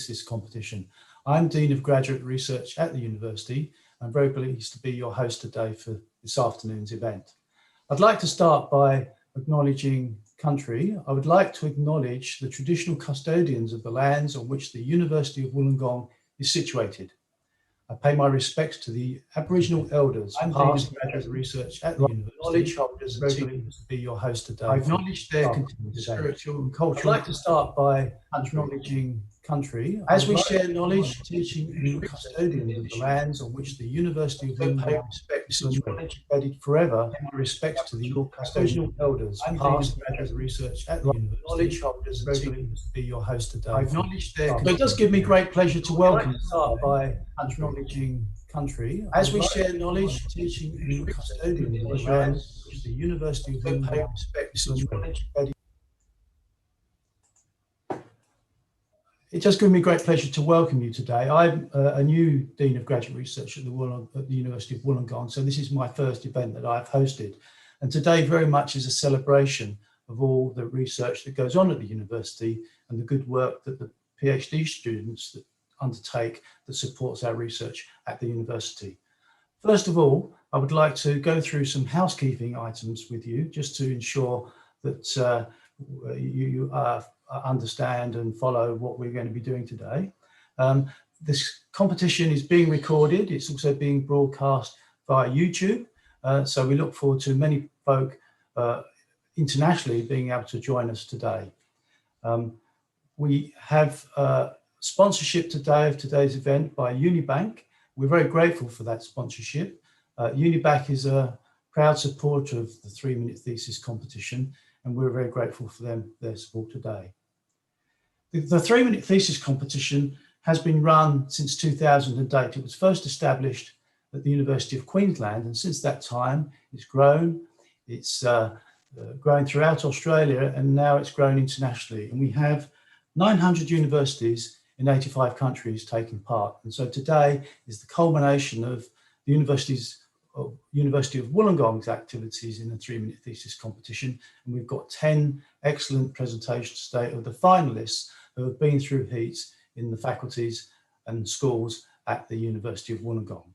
Thesis Competition. I'm Dean of Graduate Research at the University. I'm very pleased to be your host today for this afternoon's event. I'd like to start by acknowledging country. I would like to acknowledge the traditional custodians of the lands on which the University of Wollongong is situated. I pay my respects to the Aboriginal elders. I'm past graduate research at the university. Knowledge holders and teachers to be your host today. I acknowledge their continued spiritual and cultural. I'd like to start by acknowledging country. As we share knowledge, teaching, and custodians of the lands on which the University of Wollongong is embedded forever, my respects to the custodial elders. I'm past graduate research at the university. Knowledge holders and teachers to be your host today. I acknowledge their. So it does give me great pleasure to welcome. Start by acknowledging country. As we share knowledge, teaching, and custodians of the lands which the University of Wollongong is embedded. It does give me great pleasure to welcome you today. I'm a new Dean of Graduate Research at the University of Wollongong, so this is my first event that I've hosted. And today very much is a celebration of all the research that goes on at the university and the good work that the PhD students that undertake that supports our research at the university. First of all, I would like to go through some housekeeping items with you just to ensure that you understand and follow what we're going to be doing today. This competition is being recorded. It's also being broadcast via YouTube. So we look forward to many folk internationally being able to join us today. We have sponsorship today of today's event by Unibank. We're very grateful for that sponsorship. Unibank is a proud supporter of the 3-minute thesis competition, and we're very grateful for their support today. The 3-minute thesis competition has been run since 2008. It was first established at the University of Queensland, and since that time it's grown. It's grown throughout Australia, and now it's grown internationally. And we have 900 universities in 85 countries taking part. And so today is the culmination of the University of Wollongong's activities in the 3-minute thesis competition. And we've got 10 excellent presentations today of the finalists who have been through heats in the faculties and schools at the University of Wollongong.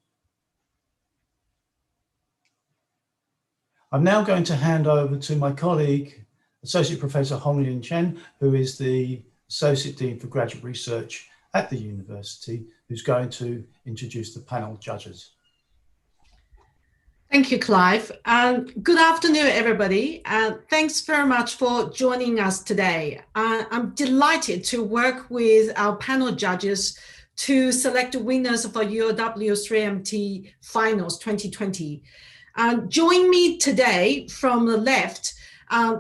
I'm now going to hand over to my colleague, Associate Professor Hong Lin Chen, who is the Associate Dean for Graduate Research at the university, who's going to introduce the panel judges. Thank you, Clive. Good afternoon, everybody. Thanks very much for joining us today. I'm delighted to work with our panel judges to select the winners for UOW 3MT Finals 2020. Join me today from the left,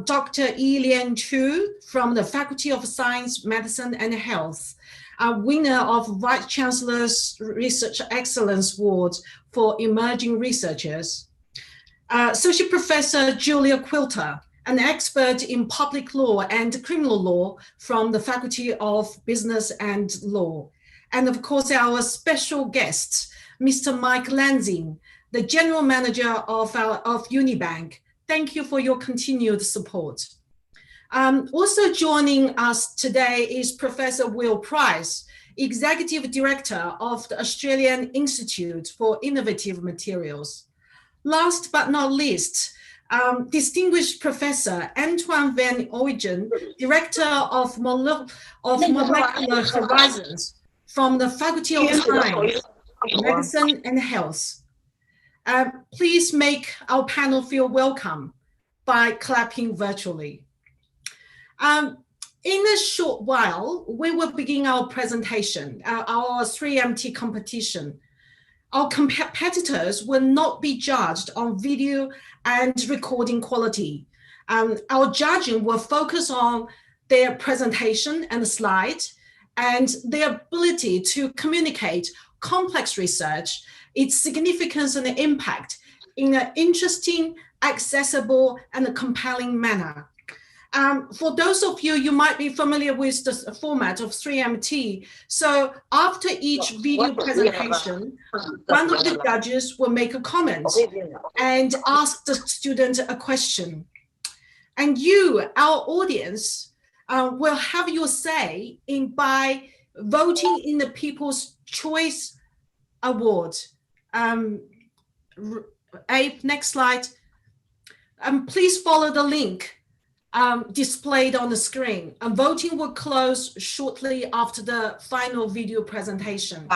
Dr. Yi-Lian Chu from the Faculty of Science, Medicine and Health, winner of Vice Chancellor's Research Excellence Award for Emerging Researchers. Associate Professor Julia Quilter, an expert in public law and criminal law from the Faculty of Business and Law. And of course, our special guest, Mr. Mike Lansing, the General Manager of Unibank. Thank you for your continued support. Also joining us today is Professor Will Price, Executive Director of the Australian Institute for Innovative Materials. Last but not least, distinguished Professor Antoine van Ooyen, Director of Molecular Horizons from the Faculty of Science, Medicine and Health. Please make our panel feel welcome by clapping virtually. In a short while, we will begin our presentation, our 3MT competition. Our competitors will not be judged on video and recording quality. Our judging will focus on their presentation and the slide and their ability to communicate complex research, its significance and impact in an interesting, accessible, and a compelling manner. For those of you, you might be familiar with the format of 3MT. So after each video presentation, one of the judges will make a comment and ask the student a question. And you, our audience, will have your say by voting in the People's Choice Award. Abe, next slide. Please follow the link displayed on the screen. Voting will close shortly after the final video presentation.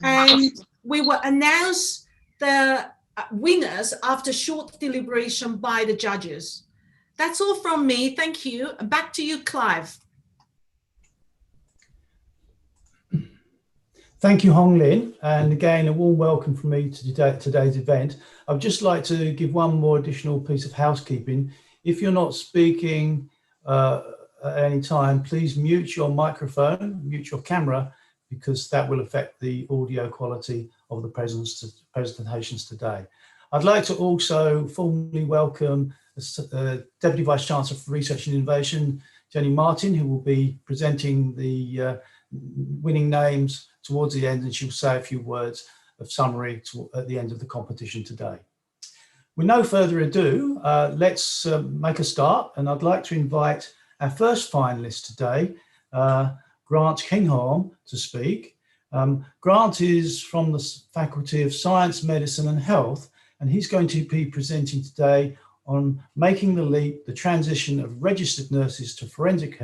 And we will announce the winners after short deliberation by the judges. That's all from me. Thank you. Back to you, Clive. Thank you, Hong Lin. And again, a warm welcome from me to today's event. I'd just like to give one more additional piece of housekeeping. If you're not speaking at any time, please mute your microphone, mute your camera, because that will affect the audio quality of the presentations today. I'd like to also formally welcome Deputy Vice Chancellor for Research and Innovation, Jenny Martin, who will be presenting the winning names towards the end, and she'll say a few words of summary at the end of the competition today. With no further ado, let's make a start, and I'd like to invite our first finalist today, Grant Kinghorn, to speak. Grant is from the Faculty of Science, Medicine and Health, and he's going to be presenting today on making the leap, the transition of registered nurses to forensic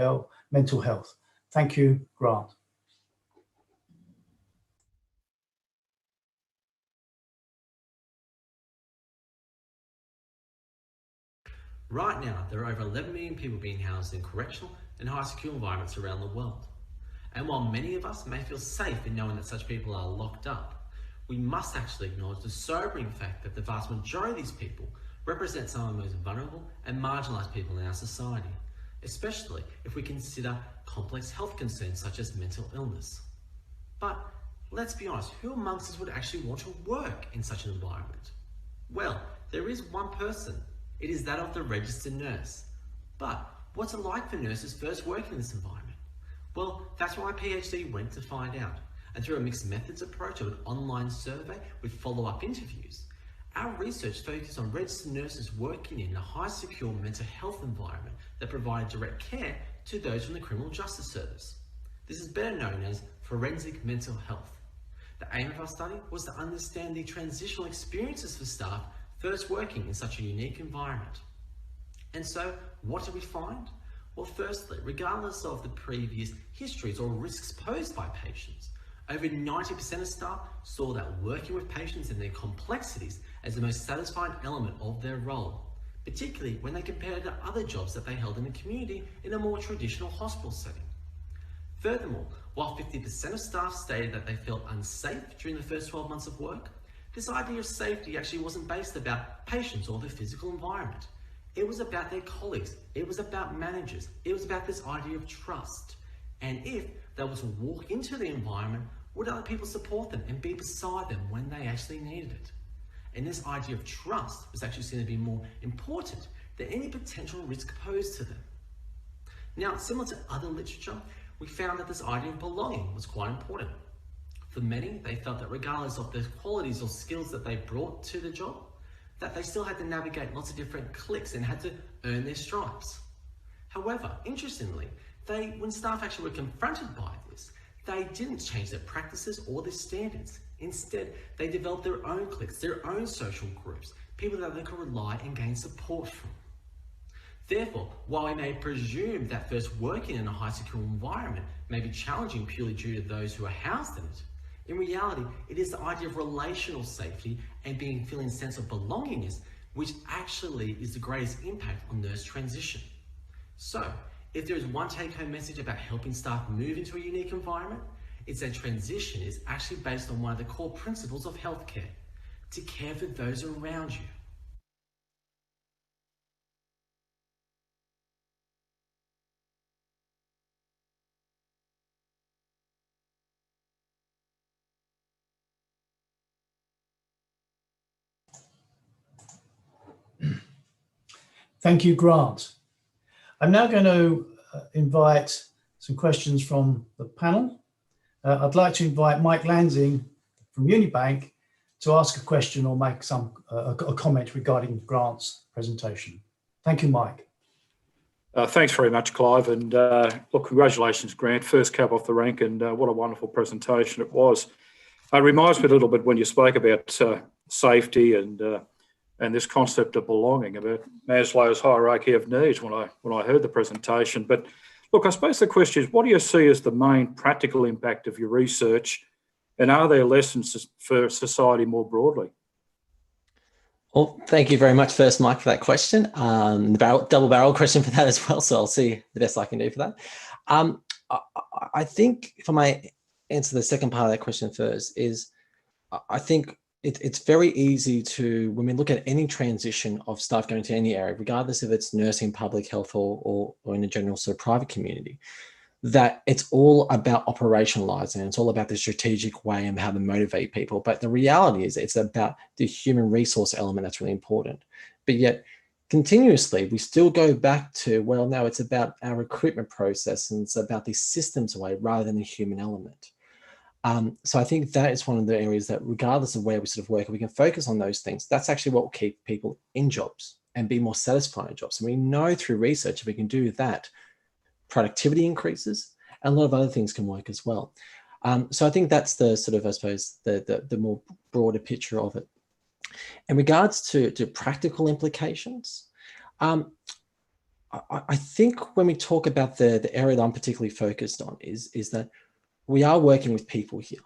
mental health. Thank you, Grant. Right now, there are over 11 million people being housed in correctional and high secure environments around the world. And while many of us may feel safe in knowing that such people are locked up, we must actually acknowledge the sobering fact that the vast majority of these people represent some of the most vulnerable and marginalised people in our society, especially if we consider complex health concerns such as mental illness. But let's be honest, who amongst us would actually want to work in such an environment? Well, there is one person. It is that of the registered nurse. But what's it like for nurses first working in this environment? Well, that's where my PhD went to find out. And through a mixed methods approach of an online survey with follow-up interviews, our research focused on registered nurses working in a high secure mental health environment that provided direct care to those from the criminal justice service. This is better known as forensic mental health. The aim of our study was to understand the transitional experiences for staff first working in such a unique environment. And so, what did we find? Well, firstly, regardless of the previous histories or risks posed by patients, over 90% of staff saw that working with patients and their complexities as the most satisfying element of their role, particularly when they compared to other jobs that they held in the community in a more traditional hospital setting. Furthermore, while 50% of staff stated that they felt unsafe during the first 12 months of work, this idea of safety actually wasn't based about patients or the physical environment. It was about their colleagues. It was about managers. It was about this idea of trust. And if they were to walk into the environment, would other people support them and be beside them when they actually needed it? And this idea of trust was actually seen to be more important than any potential risk posed to them. Now, similar to other literature, we found that this idea of belonging was quite important. For many, they felt that regardless of the qualities or skills that they brought to the job, that they still had to navigate lots of different cliques and had to earn their stripes. However, interestingly, when staff actually were confronted by this, they didn't change their practices or their standards. Instead, they developed their own cliques, their own social groups, people that they could rely and gain support from. Therefore, while we may presume that first working in a high secure environment may be challenging purely due to those who are housed in it, in reality, it is the idea of relational safety and feeling a sense of belongingness which actually is the greatest impact on nurse transition. So, if there is one take-home message about helping staff move into a unique environment, it's that transition is actually based on one of the core principles of healthcare, to care for those around you. Thank you, Grant. I'm now going to invite some questions from the panel. I'd like to invite Mike Lansing from Unibank to ask a question or make a comment regarding Grant's presentation. Thank you, Mike. Thanks very much, Clive. And look, congratulations, Grant. First cab off the rank, and what a wonderful presentation it was. It reminds me a little bit when you spoke about safety and this concept of belonging, about Maslow's hierarchy of needs when I heard the presentation. But look, I suppose the question is, what do you see as the main practical impact of your research, and are there lessons for society more broadly? Well, thank you very much first, Mike, for that question. Double barrel question for that as well. So I'll see the best I can do for that. I think if I might answer the second part of that question first is, I think it's very easy to, when we look at any transition of staff going to any area, regardless if it's nursing, public health, or in a general sort of private community, that it's all about operationalizing. It's all about the strategic way and how to motivate people. But the reality is it's about the human resource element that's really important. But yet continuously, we still go back to, well, no, it's about our recruitment process and it's about the systems way rather than the human element. So I think that is one of the areas that regardless of where we sort of work, we can focus on those things. That's actually what will keep people in jobs and be more satisfied in jobs. And we know through research, if we can do that, productivity increases, and a lot of other things can work as well. So I think that's the sort of, I suppose, the more broader picture of it. In regards to practical implications, I think when we talk about the area that I'm particularly focused on is that we are working with people here.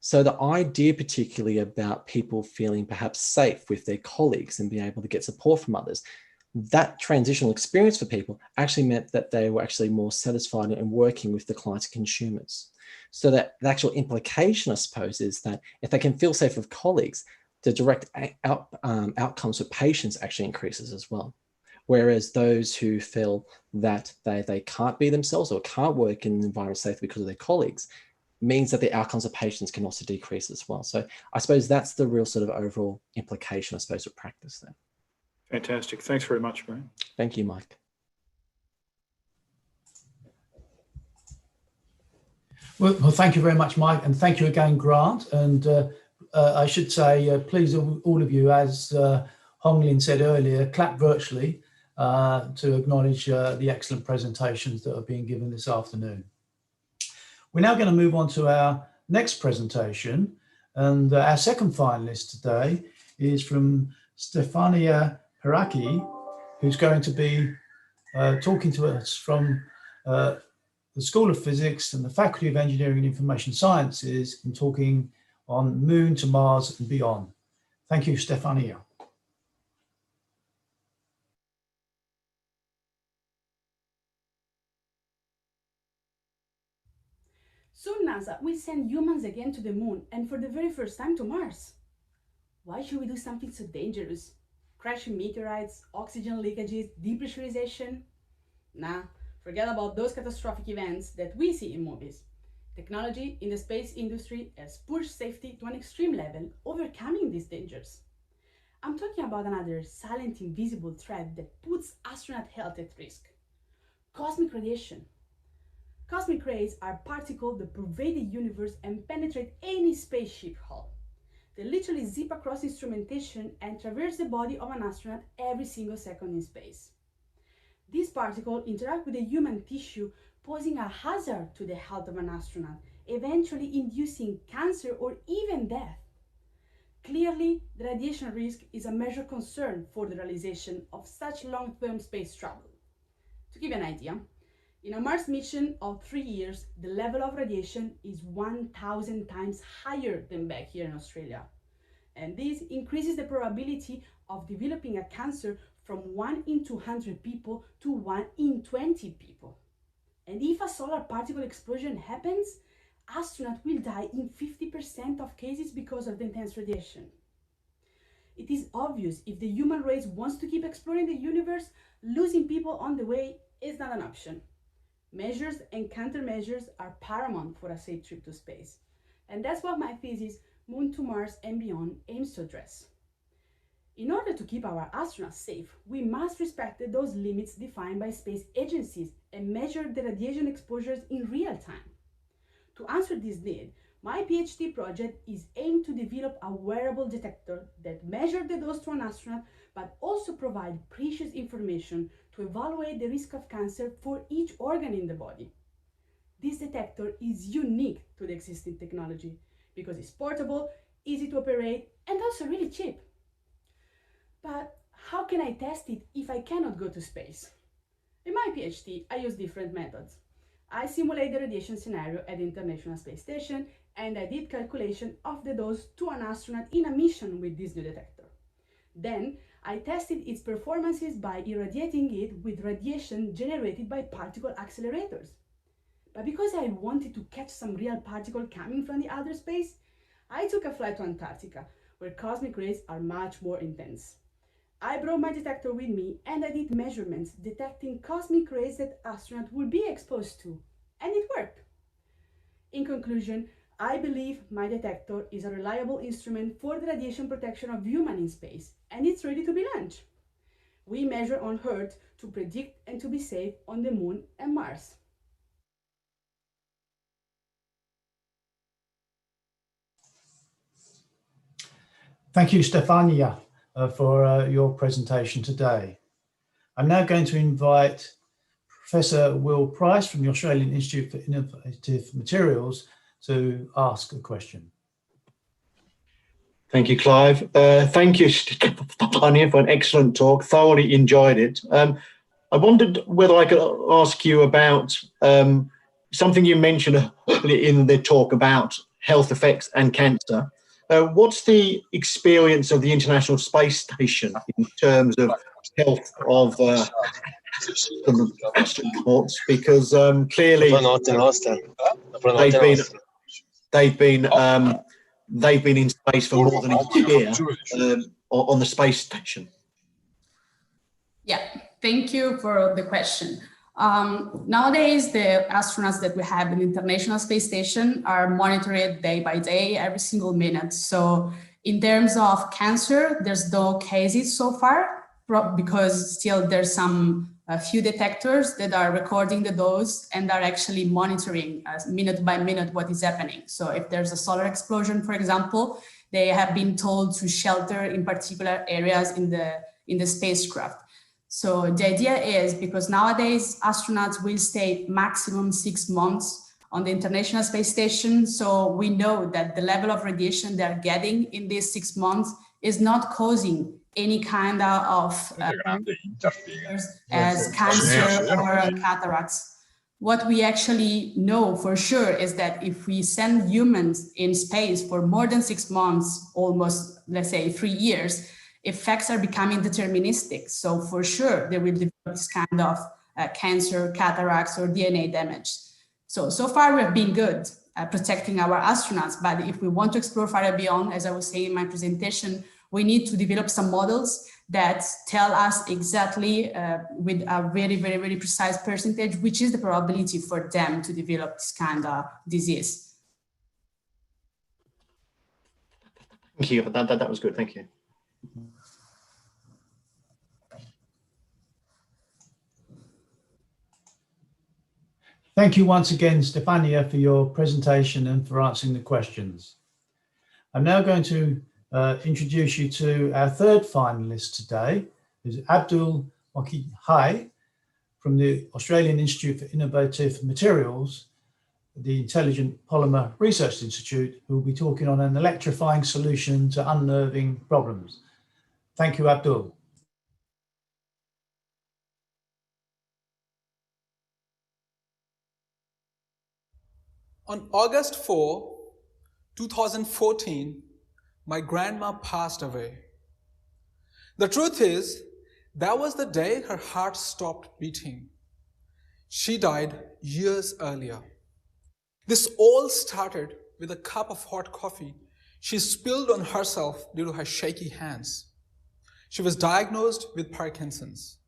So the idea particularly about people feeling perhaps safe with their colleagues and being able to get support from others, that transitional experience for people actually meant that they were actually more satisfied in working with the clients and consumers. So that the actual implication, I suppose, is that if they can feel safe with colleagues, the direct outcomes for patients actually increases as well. Whereas those who feel that they can't be themselves or can't work in an environment safely because of their colleagues, means that the outcomes of patients can also decrease as well. So I suppose that's the real sort of overall implication, I suppose, of practice there. Fantastic. Thanks very much, Grant. Thank you, Mike. Well, thank you very much, Mike, and thank you again, Grant. And I should say, please, all of you, as Hong Lin said earlier, clap virtually to acknowledge the excellent presentations that are being given this afternoon. We're now going to move on to our next presentation, and our second finalist today is from Stefania Peraki, who's going to be talking to us from the School of Physics and the Faculty of Engineering and Information Sciences, and talking on Moon to Mars and beyond. Thank you, Stefania. Soon NASA will send humans again to the moon, and for the very first time to Mars. Why should we do something so dangerous? Crashing meteorites, oxygen leakages, depressurization? Nah, forget about those catastrophic events that we see in movies. Technology in the space industry has pushed safety to an extreme level, overcoming these dangers. I'm talking about another silent, invisible threat that puts astronaut health at risk: cosmic radiation. Cosmic rays are particles that pervade the universe and penetrate any spaceship hull. They literally zip across instrumentation and traverse the body of an astronaut every single second in space. These particles interact with the human tissue, posing a hazard to the health of an astronaut, eventually inducing cancer or even death. Clearly, the radiation risk is a major concern for the realization of such long-term space travel. To give you an idea, in a Mars mission of 3 years, the level of radiation is 1,000 times higher than back here in Australia. And this increases the probability of developing a cancer from 1 in 200 people to 1 in 20 people. And if a solar particle explosion happens, astronauts will die in 50% of cases because of the intense radiation. It is obvious if the human race wants to keep exploring the universe, losing people on the way is not an option. Measures and countermeasures are paramount for a safe trip to space. And that's what my thesis, Moon to Mars and Beyond, aims to address. In order to keep our astronauts safe, we must respect those limits defined by space agencies and measure the radiation exposures in real time. To answer this need, My PhD project is aimed to develop a wearable detector that measures the dose to an astronaut, but also provide precious information to evaluate the risk of cancer for each organ in the body. This detector is unique to the existing technology because it's portable, easy to operate, and also really cheap. But how can I test it if I cannot go to space? In my PhD, I use different methods. I simulate the radiation scenario at the International Space Station, and I did calculation of the dose to an astronaut in a mission with this new detector. Then I tested its performances by irradiating it with radiation generated by particle accelerators. But because I wanted to catch some real particle coming from the outer space, I took a flight to Antarctica, where cosmic rays are much more intense. I brought my detector with me and I did measurements detecting cosmic rays that astronauts will be exposed to, and it worked. In conclusion, I believe my detector is a reliable instrument for the radiation protection of humans in space, and it's ready to be launched. We measure on Earth to predict and to be safe on the Moon and Mars. Thank you, Stefania, for your presentation today. I'm now going to invite Professor Will Price from the Australian Institute for Innovative Materials to ask a question. Thank you, Clive. Thank you, Stefania, for an excellent talk. Thoroughly enjoyed it. I wondered whether I could ask you about something you mentioned earlier in the talk about health effects and cancer. What's the experience of the International Space Station in terms of health of astronauts? Because clearly they've been in space for more than a year on the space station. Yeah, thank you for the question. Nowadays, the astronauts that we have in the International Space Station are monitored day by day, every single minute. So in terms of cancer, there's no cases so far because still there's a few detectors that are recording the dose and are actually monitoring minute by minute what is happening. So if there's a solar explosion, for example, they have been told to shelter in particular areas in the spacecraft. So the idea is, because nowadays astronauts will stay maximum 6 months on the International Space Station, so we know that the level of radiation they're getting in these 6 months is not causing any kind of as cancer or cataracts. What we actually know for sure is that if we send humans in space for more than 6 months, almost, let's say 3 years, effects are becoming deterministic. So for sure, they will develop this kind of cancer, cataracts, or DNA damage. So far we've been good at protecting our astronauts, but if we want to explore farther beyond, as I was saying in my presentation, we need to develop some models that tell us exactly with a very, very, very precise percentage, which is the probability for them to develop this kind of disease. Thank you. That was good. Thank you. Thank you once again, Stefania, for your presentation and for answering the questions. I'm now going to introduce you to our third finalist today, who's Abdul Hai from the Australian Institute for Innovative Materials, the Intelligent Polymer Research Institute, who will be talking on an electrifying solution to unnerving problems. Thank you, Abdul. On August 4, 2014, my grandma passed away. The truth is, that was the day her heart stopped beating. She died years earlier. This all started with a cup of hot coffee she spilled on herself due to her shaky hands. She was diagnosed with Parkinson's.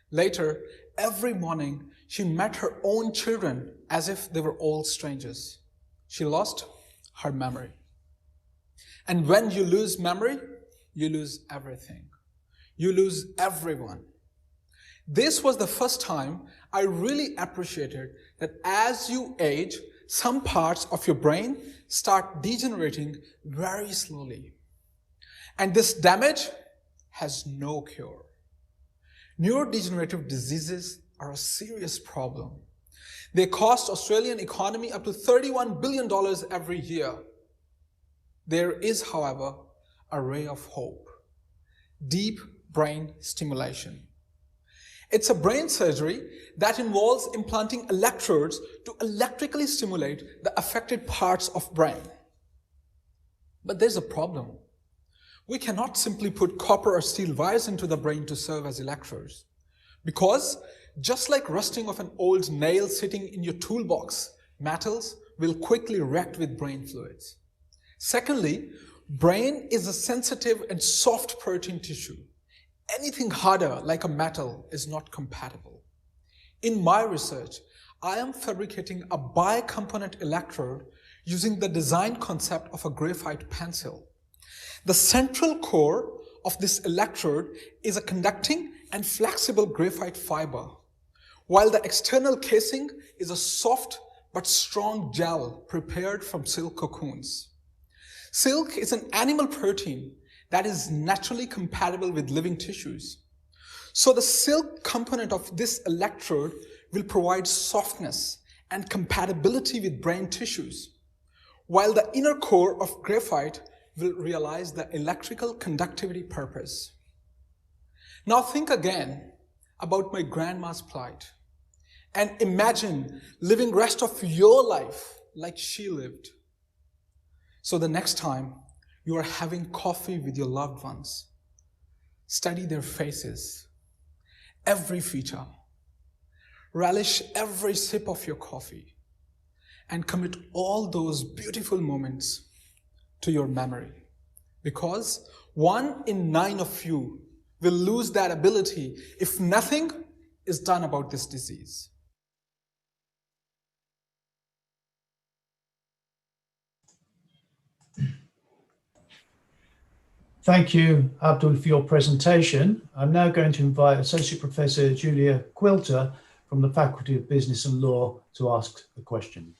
Later, every morning, she met her own children as if they were all strangers. She lost her memory. And when you lose memory, you lose everything. You lose everyone. This was the first time I really appreciated that as you age, some parts of your brain start degenerating very slowly. And this damage has no cure. Neurodegenerative diseases are a serious problem. They cost Australian economy up to $31 billion every year. There is, however, a ray of hope: deep brain stimulation. It's a brain surgery that involves implanting electrodes to electrically stimulate the affected parts of brain. But there's a problem. We cannot simply put copper or steel wires into the brain to serve as electrodes, because just like rusting of an old nail sitting in your toolbox, metals will quickly react with brain fluids. Secondly, brain is a sensitive and soft protein tissue. Anything harder, like a metal, is not compatible. In my research, I am fabricating a bi-component electrode using the design concept of a graphite pencil. The central core of this electrode is a conducting and flexible graphite fiber, while the external casing is a soft but strong gel prepared from silk cocoons. Silk is an animal protein that is naturally compatible with living tissues. So the silk component of this electrode will provide softness and compatibility with brain tissues, while the inner core of graphite will realize the electrical conductivity purpose. Now think again about my grandma's plight and imagine living the rest of your life like she lived. So the next time you are having coffee with your loved ones, study their faces, every feature, relish every sip of your coffee, and commit all those beautiful moments to your memory. Because 1 in 9 of you will lose that ability if nothing is done about this disease. Thank you, Abdul, for your presentation. I'm now going to invite Associate Professor Julia Quilter from the Faculty of Business and Law to ask the question.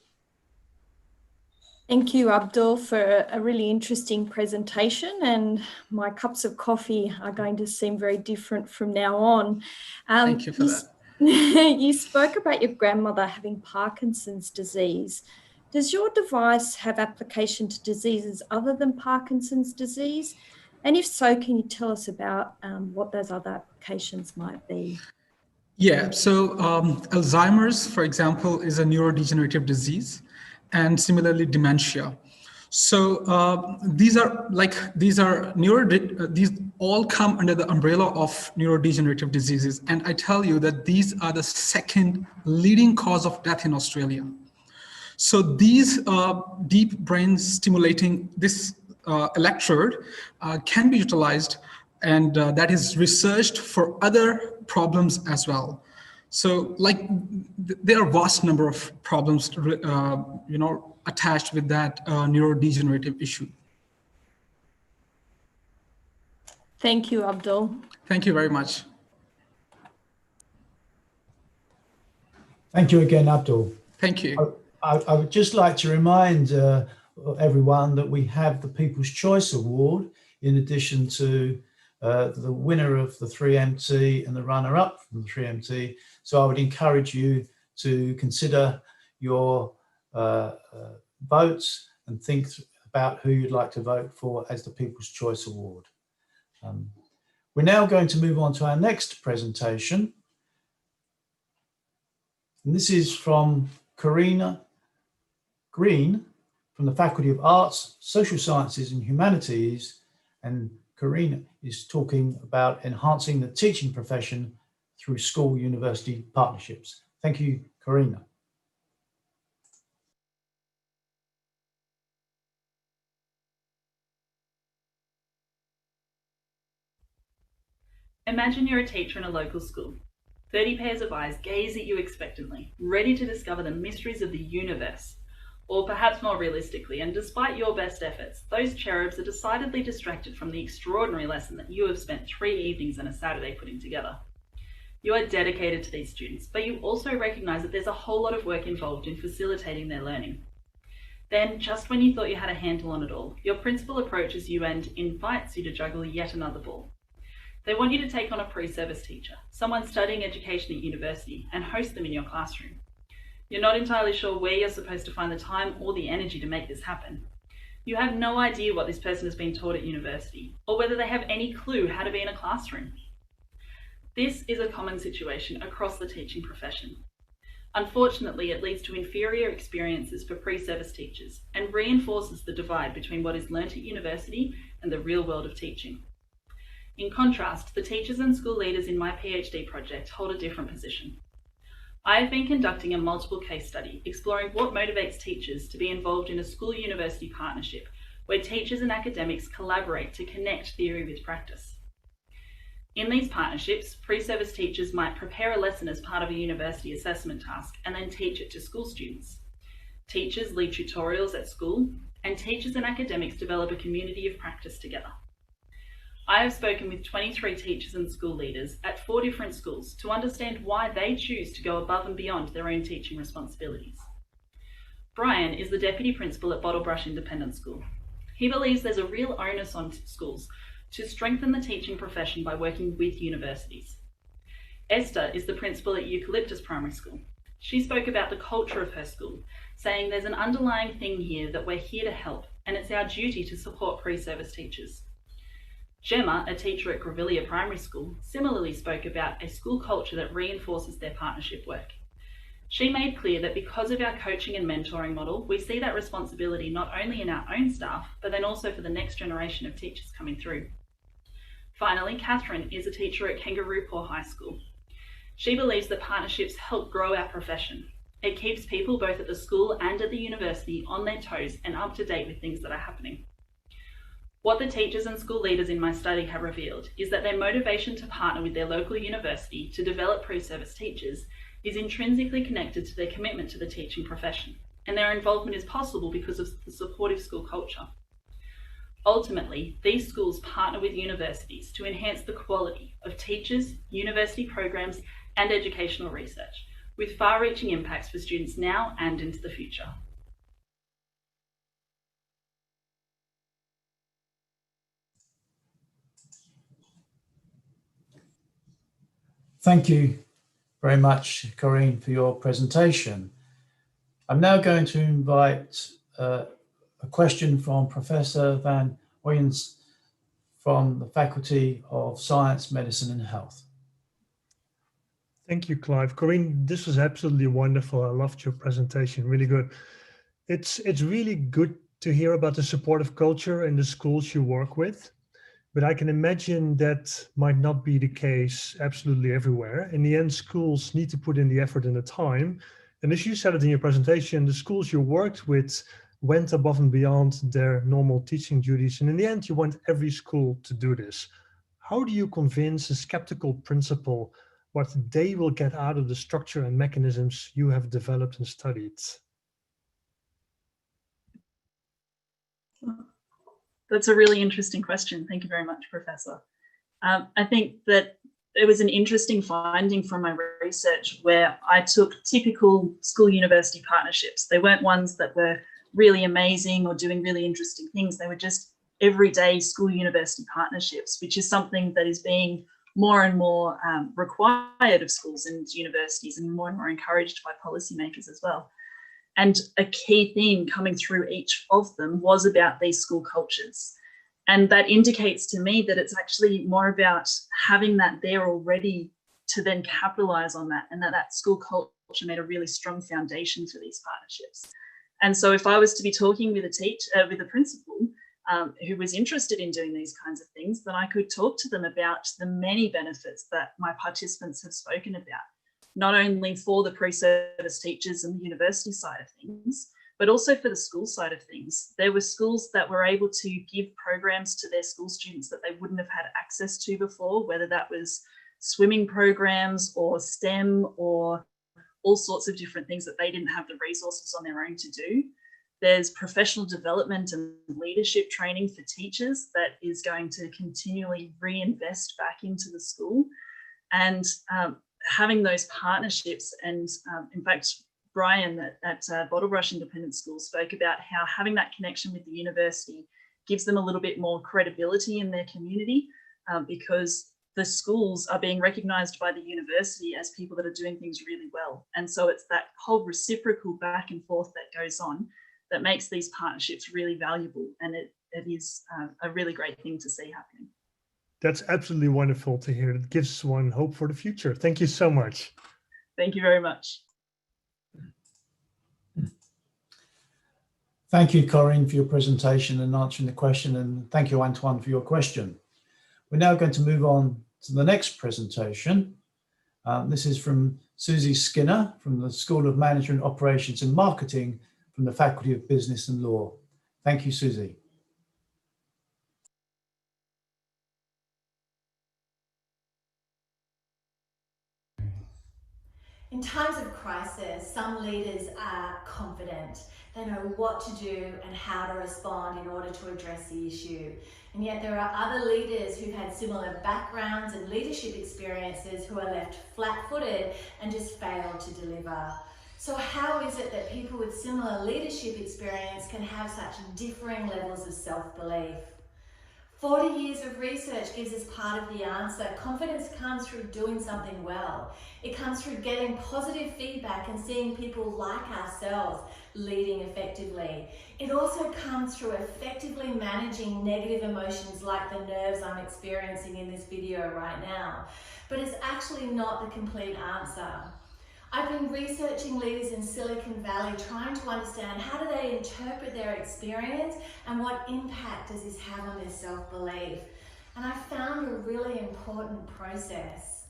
Thank you, Abdul, for a really interesting presentation, and my cups of coffee are going to seem very different from now on. Thank you for that. You spoke about your grandmother having Parkinson's disease. Does your device have application to diseases other than Parkinson's disease? And if so, can you tell us about what those other applications might be? Yeah, so Alzheimer's, for example, is a neurodegenerative disease, and similarly dementia. So these all come under the umbrella of neurodegenerative diseases, and I tell you that these are the second leading cause of death in Australia. So these deep brain stimulating, this electrode can be utilized, and that is researched for other problems as well. So there are a vast number of problems, attached with that neurodegenerative issue. Thank you, Abdul. Thank you very much. Thank you again, Abdul. Thank you. I would just like to remind everyone that we have the People's Choice Award in addition to the winner of the 3MT and the runner-up from the 3MT. So I would encourage you to consider your votes and think about who you'd like to vote for as the People's Choice Award. We're now going to move on to our next presentation. And this is from Karina Green from the Faculty of Arts, Social Sciences and Humanities. And Karina is talking about enhancing the teaching profession through school-university partnerships. Thank you, Karina. Imagine you're a teacher in a local school. 30 pairs of eyes gaze at you expectantly, ready to discover the mysteries of the universe. Or perhaps more realistically, and despite your best efforts, those cherubs are decidedly distracted from the extraordinary lesson that you have spent 3 evenings and a Saturday putting together. You are dedicated to these students, but you also recognise that there's a whole lot of work involved in facilitating their learning. Then, just when you thought you had a handle on it all, your principal approaches you and invites you to juggle yet another ball. They want you to take on a pre-service teacher, someone studying education at university, and host them in your classroom. You're not entirely sure where you're supposed to find the time or the energy to make this happen. You have no idea what this person has been taught at university, or whether they have any clue how to be in a classroom. This is a common situation across the teaching profession. Unfortunately, it leads to inferior experiences for pre-service teachers and reinforces the divide between what is learnt at university and the real world of teaching. In contrast, the teachers and school leaders in my PhD project hold a different position. I have been conducting a multiple case study exploring what motivates teachers to be involved in a school-university partnership where teachers and academics collaborate to connect theory with practice. In these partnerships, pre-service teachers might prepare a lesson as part of a university assessment task and then teach it to school students. Teachers lead tutorials at school, and teachers and academics develop a community of practice together. I have spoken with 23 teachers and school leaders at 4 different schools to understand why they choose to go above and beyond their own teaching responsibilities. Brian is the Deputy Principal at Bottlebrush Independent School. He believes there's a real onus on schools to strengthen the teaching profession by working with universities. Esther is the Principal at Eucalyptus Primary School. She spoke about the culture of her school, saying there's an underlying thing here that we're here to help, and it's our duty to support pre-service teachers. Gemma, a teacher at Grevillea Primary School, similarly spoke about a school culture that reinforces their partnership work. She made clear that because of our coaching and mentoring model, we see that responsibility not only in our own staff, but then also for the next generation of teachers coming through. Finally, Catherine is a teacher at Kangaroo Paw High School. She believes that partnerships help grow our profession. It keeps people both at the school and at the university on their toes and up to date with things that are happening. What the teachers and school leaders in my study have revealed is that their motivation to partner with their local university to develop pre-service teachers is intrinsically connected to their commitment to the teaching profession, and their involvement is possible because of the supportive school culture. Ultimately, these schools partner with universities to enhance the quality of teachers, university programs, and educational research, with far-reaching impacts for students now and into the future. Thank you very much, Corinne, for your presentation. I'm now going to invite a question from Professor Van Oyens from the Faculty of Science, Medicine and Health. Thank you, Clive. Corinne, this was absolutely wonderful. I loved your presentation, really good. It's really good to hear about the supportive culture in the schools you work with, but I can imagine that might not be the case absolutely everywhere. In the end, schools need to put in the effort and the time. And as you said it in your presentation, the schools you worked with went above and beyond their normal teaching duties. And in the end, you want every school to do this. How do you convince a skeptical principal what they will get out of the structure and mechanisms you have developed and studied? That's a really interesting question. Thank you very much, Professor. I think that it was an interesting finding from my research where I took typical school-university partnerships. They weren't ones that were really amazing or doing really interesting things. They were just everyday school-university partnerships, which is something that is being more and more required of schools and universities and more encouraged by policymakers as well. And a key theme coming through each of them was about these school cultures. And that indicates to me that it's actually more about having that there already to then capitalize on that, and that school culture made a really strong foundation for these partnerships. And so if I was to be talking with a principal who was interested in doing these kinds of things, then I could talk to them about the many benefits that my participants have spoken about, not only for the pre-service teachers and the university side of things, but also for the school side of things. There were schools that were able to give programs to their school students that they wouldn't have had access to before, whether that was swimming programs or STEM or all sorts of different things that they didn't have the resources on their own to do. There's professional development and leadership training for teachers that is going to continually reinvest back into the school. And having those partnerships. And in fact, Brian at Bottlebrush Independent School spoke about how having that connection with the university gives them a little bit more credibility in their community, because the schools are being recognised by the university as people that are doing things really well. And so it's that whole reciprocal back and forth that goes on that makes these partnerships really valuable. And it is a really great thing to see happening. That's absolutely wonderful to hear. It gives one hope for the future. Thank you so much. Thank you very much. Thank you, Corinne, for your presentation and answering the question. And thank you, Antoine, for your question. We're now going to move on to the next presentation. This is from Susie Skinner from the School of Management, Operations and Marketing from the Faculty of Business and Law. Thank you, Susie. In times of crisis, some leaders are confident. They know what to do and how to respond in order to address the issue. And yet there are other leaders who've had similar backgrounds and leadership experiences who are left flat-footed and just fail to deliver. So how is it that people with similar leadership experience can have such differing levels of self-belief? 40 years of research gives us part of the answer. Confidence comes through doing something well. It comes through getting positive feedback and seeing people like ourselves leading effectively. It also comes through effectively managing negative emotions like the nerves I'm experiencing in this video right now. But it's actually not the complete answer. I've been researching leaders in Silicon Valley, trying to understand how do they interpret their experience and what impact does this have on their self-belief. And I found a really important process.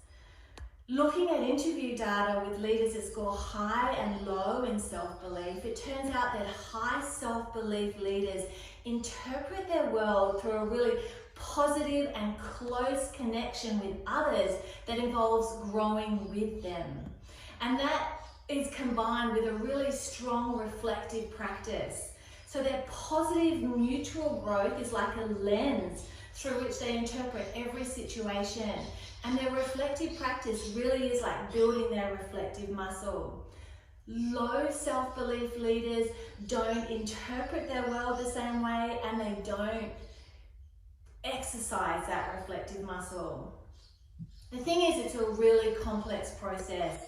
Looking at interview data with leaders that score high and low in self-belief, it turns out that high self-belief leaders interpret their world through a really positive and close connection with others that involves growing with them. And that is combined with a really strong reflective practice. So their positive mutual growth is like a lens through which they interpret every situation. And their reflective practice really is like building their reflective muscle. Low self-belief leaders don't interpret their world the same way, and they don't exercise that reflective muscle. The thing is, it's a really complex process.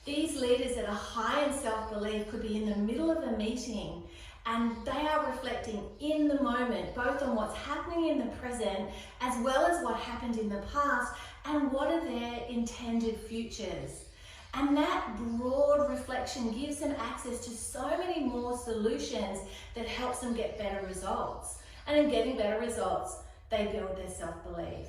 These leaders that are high in self-belief could be in the middle of a meeting and they are reflecting in the moment, both on what's happening in the present as well as what happened in the past and what are their intended futures. And that broad reflection gives them access to so many more solutions that helps them get better results. And in getting better results, they build their self-belief.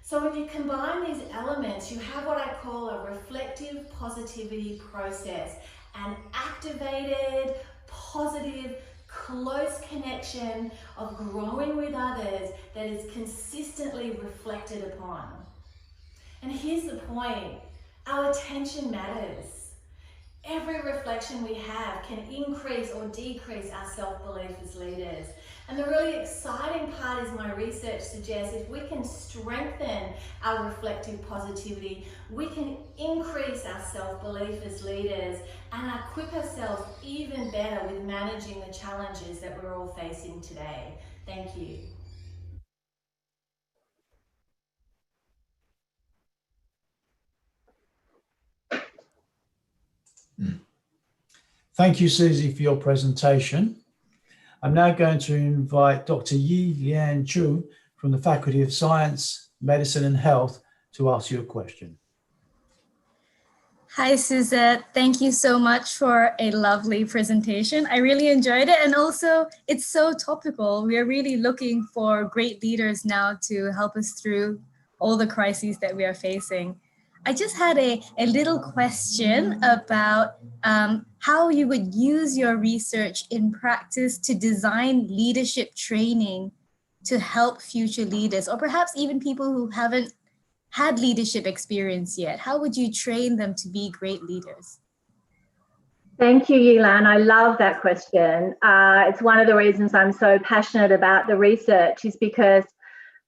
So when you combine these elements, you have what I call a reflective positivity process, an activated, positive, close connection of growing with others that is consistently reflected upon. And here's the point, our attention matters. Every reflection we have can increase or decrease our self-belief as leaders. And the really exciting part is my research suggests if we can strengthen our reflective positivity, we can increase our self-belief as leaders and equip ourselves even better with managing the challenges that we're all facing today. Thank you. Thank you, Susie, for your presentation. I'm now going to invite Dr. Yi Lian Chu from the Faculty of Science, Medicine and Health to ask you a question. Hi, Suzette. Thank you so much for a lovely presentation. I really enjoyed it. And also, it's so topical. We are really looking for great leaders now to help us through all the crises that we are facing. I just had a little question about how you would use your research in practice to design leadership training to help future leaders, or perhaps even people who haven't had leadership experience yet. How would you train them to be great leaders? Thank you, Yilan. I love that question. It's one of the reasons I'm so passionate about the research is because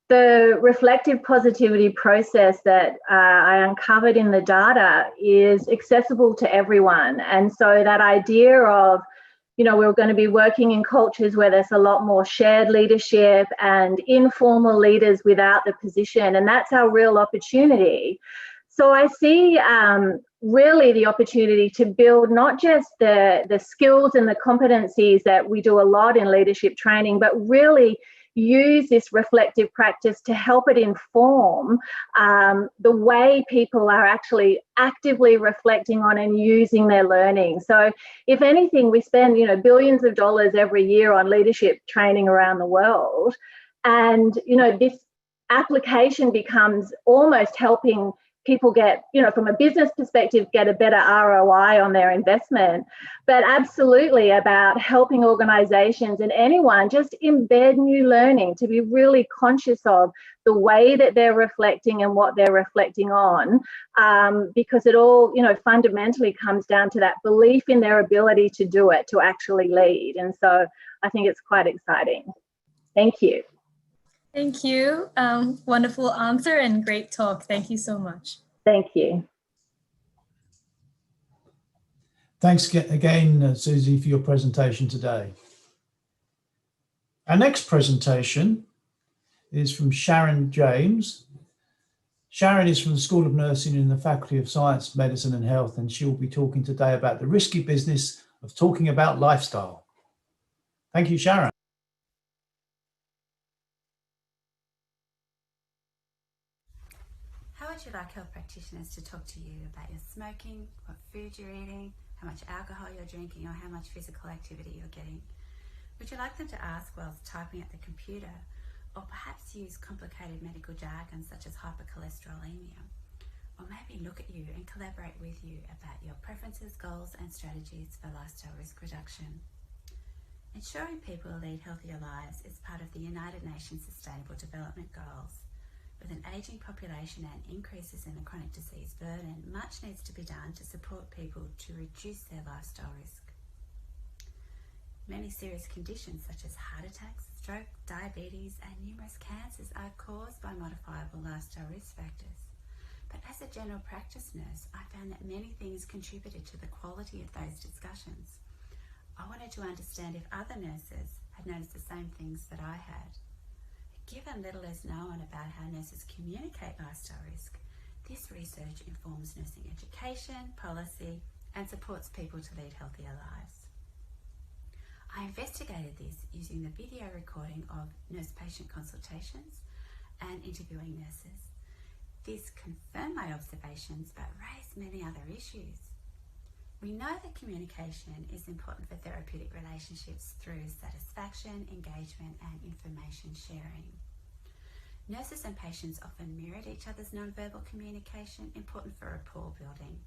the reflective positivity process that I uncovered in the data is accessible to everyone. And so that idea of, you know, we're going to be working in cultures where there's a lot more shared leadership and informal leaders without the position, and that's our real opportunity. So I see really the opportunity to build not just the skills and the competencies that we do a lot in leadership training, but really use this reflective practice to help it inform the way people are actually actively reflecting on and using their learning. So if anything, we spend, you know, billions of dollars every year on leadership training around the world. And, you know, this application becomes almost helping people get, you know, from a business perspective, get a better ROI on their investment, but absolutely about helping organizations and anyone just embed new learning, to be really conscious of the way that they're reflecting and what they're reflecting on, because it all, you know, fundamentally comes down to that belief in their ability to do it, to actually lead. And so I think it's quite exciting. Thank you. Thank you. Wonderful answer and great talk. Thank you so much. Thank you. Thanks again, Susie, for your presentation today. Our next presentation is from Sharon James. Sharon is from the School of Nursing in the Faculty of Science, Medicine and Health, and she'll be talking today about the risky business of talking about lifestyle. Thank you, Sharon. How would you like health practitioners to talk to you about your smoking, what food you're eating, how much alcohol you're drinking, or how much physical activity you're getting? Would you like them to ask whilst typing at the computer, or perhaps use complicated medical jargon such as hypercholesterolemia? Or maybe look at you and collaborate with you about your preferences, goals, and strategies for lifestyle risk reduction? Ensuring people lead healthier lives is part of the United Nations Sustainable Development Goals. With an ageing population and increases in the chronic disease burden, much needs to be done to support people to reduce their lifestyle risk. Many serious conditions such as heart attacks, stroke, diabetes, and numerous cancers are caused by modifiable lifestyle risk factors. But as a general practice nurse, I found that many things contributed to the quality of those discussions. I wanted to understand if other nurses had noticed the same things that I had. Given little is known about how nurses communicate lifestyle risk, this research informs nursing education, policy, and supports people to lead healthier lives. I investigated this using the video recording of nurse-patient consultations and interviewing nurses. This confirmed my observations but raised many other issues. We know that communication is important for therapeutic relationships through satisfaction, engagement, and information sharing. Nurses and patients often mirrored each other's nonverbal communication, important for rapport building.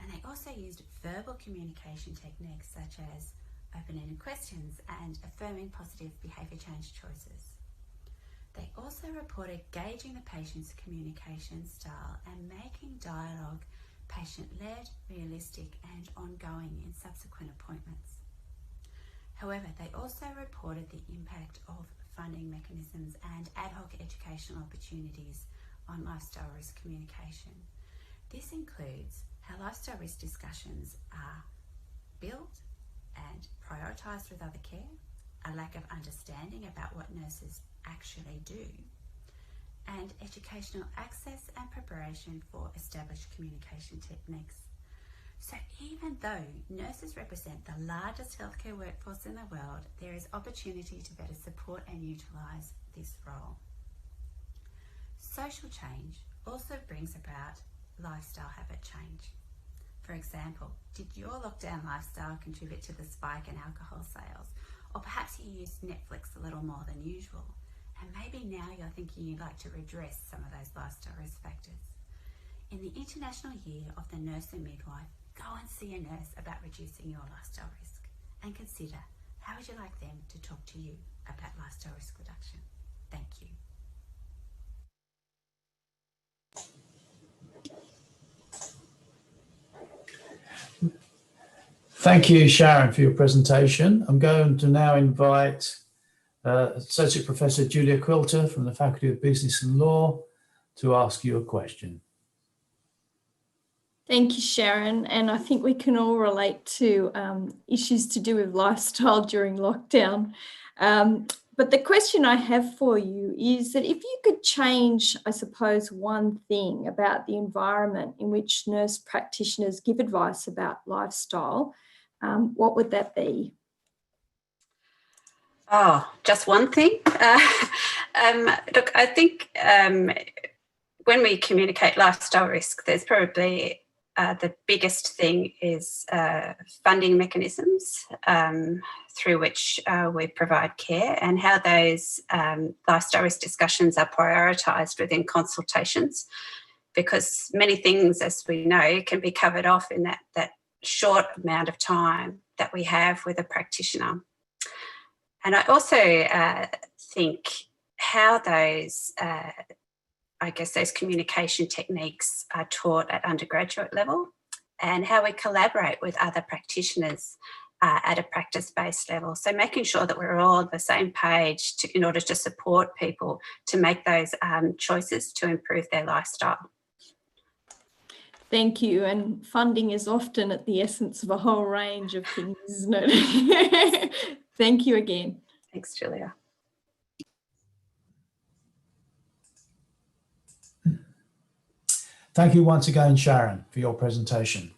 And they also used verbal communication techniques such as open-ended questions and affirming positive behaviour change choices. They also reported gauging the patient's communication style and making dialogue patient-led, realistic, and ongoing in subsequent appointments. However, they also reported the impact of funding mechanisms and ad hoc educational opportunities on lifestyle risk communication. This includes how lifestyle risk discussions are built and prioritised with other care, a lack of understanding about what nurses actually do, and educational access and preparation for established communication techniques. So even though nurses represent the largest healthcare workforce in the world, there is opportunity to better support and utilise this role. Social change also brings about lifestyle habit change. For example, did your lockdown lifestyle contribute to the spike in alcohol sales? Or perhaps you used Netflix a little more than usual, and maybe now you're thinking you'd like to redress some of those lifestyle risk factors. In the International Year of the Nurse and Midwife, go and see a nurse about reducing your lifestyle risk, and consider how would you like them to talk to you about lifestyle risk reduction. Thank you. Thank you, Sharon, for your presentation. I'm going to now invite Associate Professor Julia Quilter from the Faculty of Business and Law to ask you a question. Thank you, Sharon. And I think we can all relate to issues to do with lifestyle during lockdown. But the question I have for you is that if you could change, I suppose, one thing about the environment in which nurse practitioners give advice about lifestyle, what would that be? Oh, just one thing? Look, I think when we communicate lifestyle risk, there's probably the biggest thing is funding mechanisms through which we provide care, and how those lifestyle risk discussions are prioritised within consultations, because many things, as we know, can be covered off in that short amount of time that we have with a practitioner. And I also think how those those communication techniques are taught at undergraduate level, and how we collaborate with other practitioners at a practice-based level. So making sure that we're all on the same page in order to support people to make those choices to improve their lifestyle. Thank you. And funding is often at the essence of a whole range of things, isn't it? Thank you again. Thanks, Julia. Thank you once again, Sharon, for your presentation.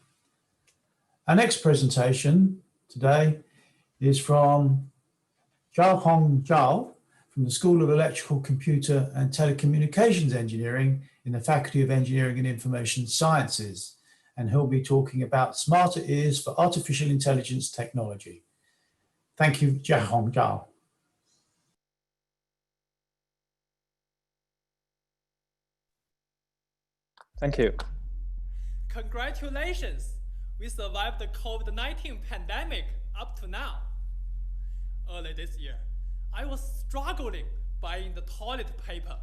Our next presentation today is from Jiahong Zhao from the School of Electrical, Computer and Telecommunications Engineering in the Faculty of Engineering and Information Sciences, and he'll be talking about smarter ears for artificial intelligence technology. Thank you, Jiahong Zhao. Thank you. Congratulations! We survived the COVID-19 pandemic up to now. Early this year, I was struggling buying the toilet paper.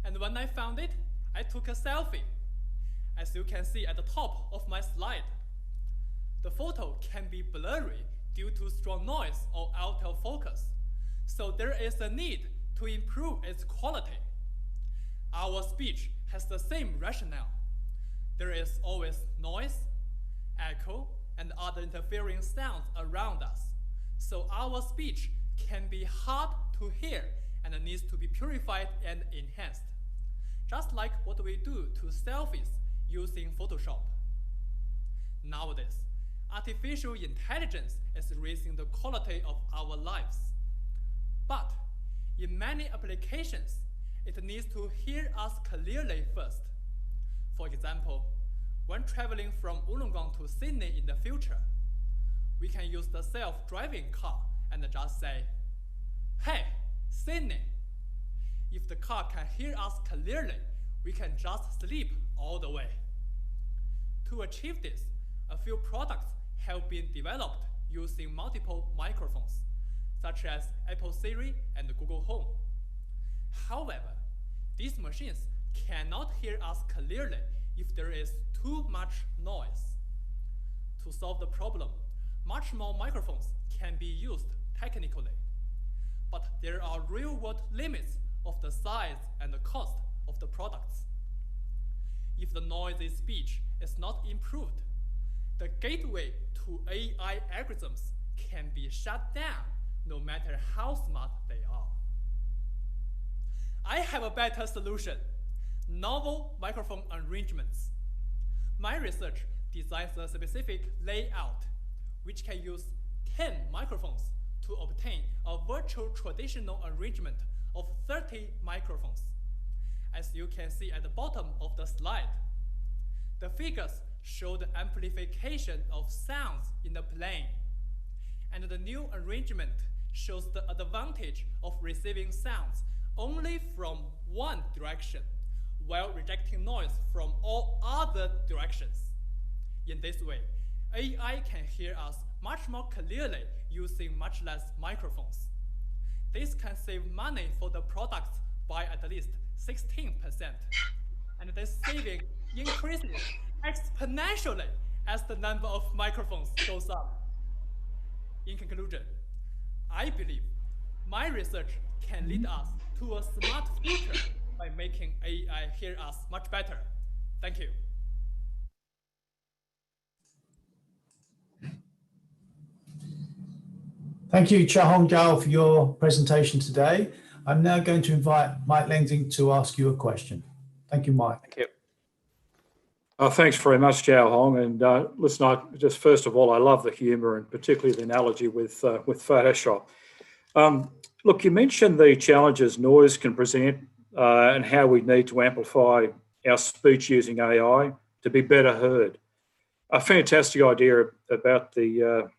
And when I found it, I took a selfie. As you can see at the top of my slide, the photo can be blurry due to strong noise or out of focus. So there is a need to improve its quality. Our speech has the same rationale. There is always noise, echo, and other interfering sounds around us. So our speech can be hard to hear and needs to be purified and enhanced. Just like what we do to selfies using Photoshop. Nowadays, artificial intelligence is raising the quality of our lives. But in many applications, it needs to hear us clearly first. For example, when traveling from Wollongong to Sydney in the future, we can use the self-driving car and just say, "Hey, Sydney." If the car can hear us clearly, we can just sleep all the way. To achieve this, a few products have been developed using multiple microphones, such as Apple Siri and Google Home. However, these machines cannot hear us clearly if there is too much noise. To solve the problem, much more microphones can be used technically, but there are real-world limits of the size and the cost of the products. If the noisy speech is not improved, the gateway to AI algorithms can be shut down no matter how smart they are. I have a better solution: novel microphone arrangements. My research designs a specific layout which can use 10 microphones to obtain a virtual traditional arrangement of 30 microphones. As you can see at the bottom of the slide, the figures show the amplification of sounds in the plane, and the new arrangement shows the advantage of receiving sounds only from one direction, while rejecting noise from all other directions. In this way, AI can hear us much more clearly using much less microphones. This can save money for the products by at least 16%, and this saving increases exponentially as the number of microphones goes up. In conclusion, I believe my research can lead us to a smart future by making AI hear us much better. Thank you. Thank you, Cha-Hong Gao, for your presentation today. I'm now going to invite Mike Lengzing to ask you a question. Thank you, Mike. Thank you. Thanks very much, Jiao Hong. And listen, just first of all, I love the humour and particularly the analogy with Photoshop. Look, you mentioned the challenges noise can present and how we need to amplify our speech using AI to be better heard. A fantastic idea about the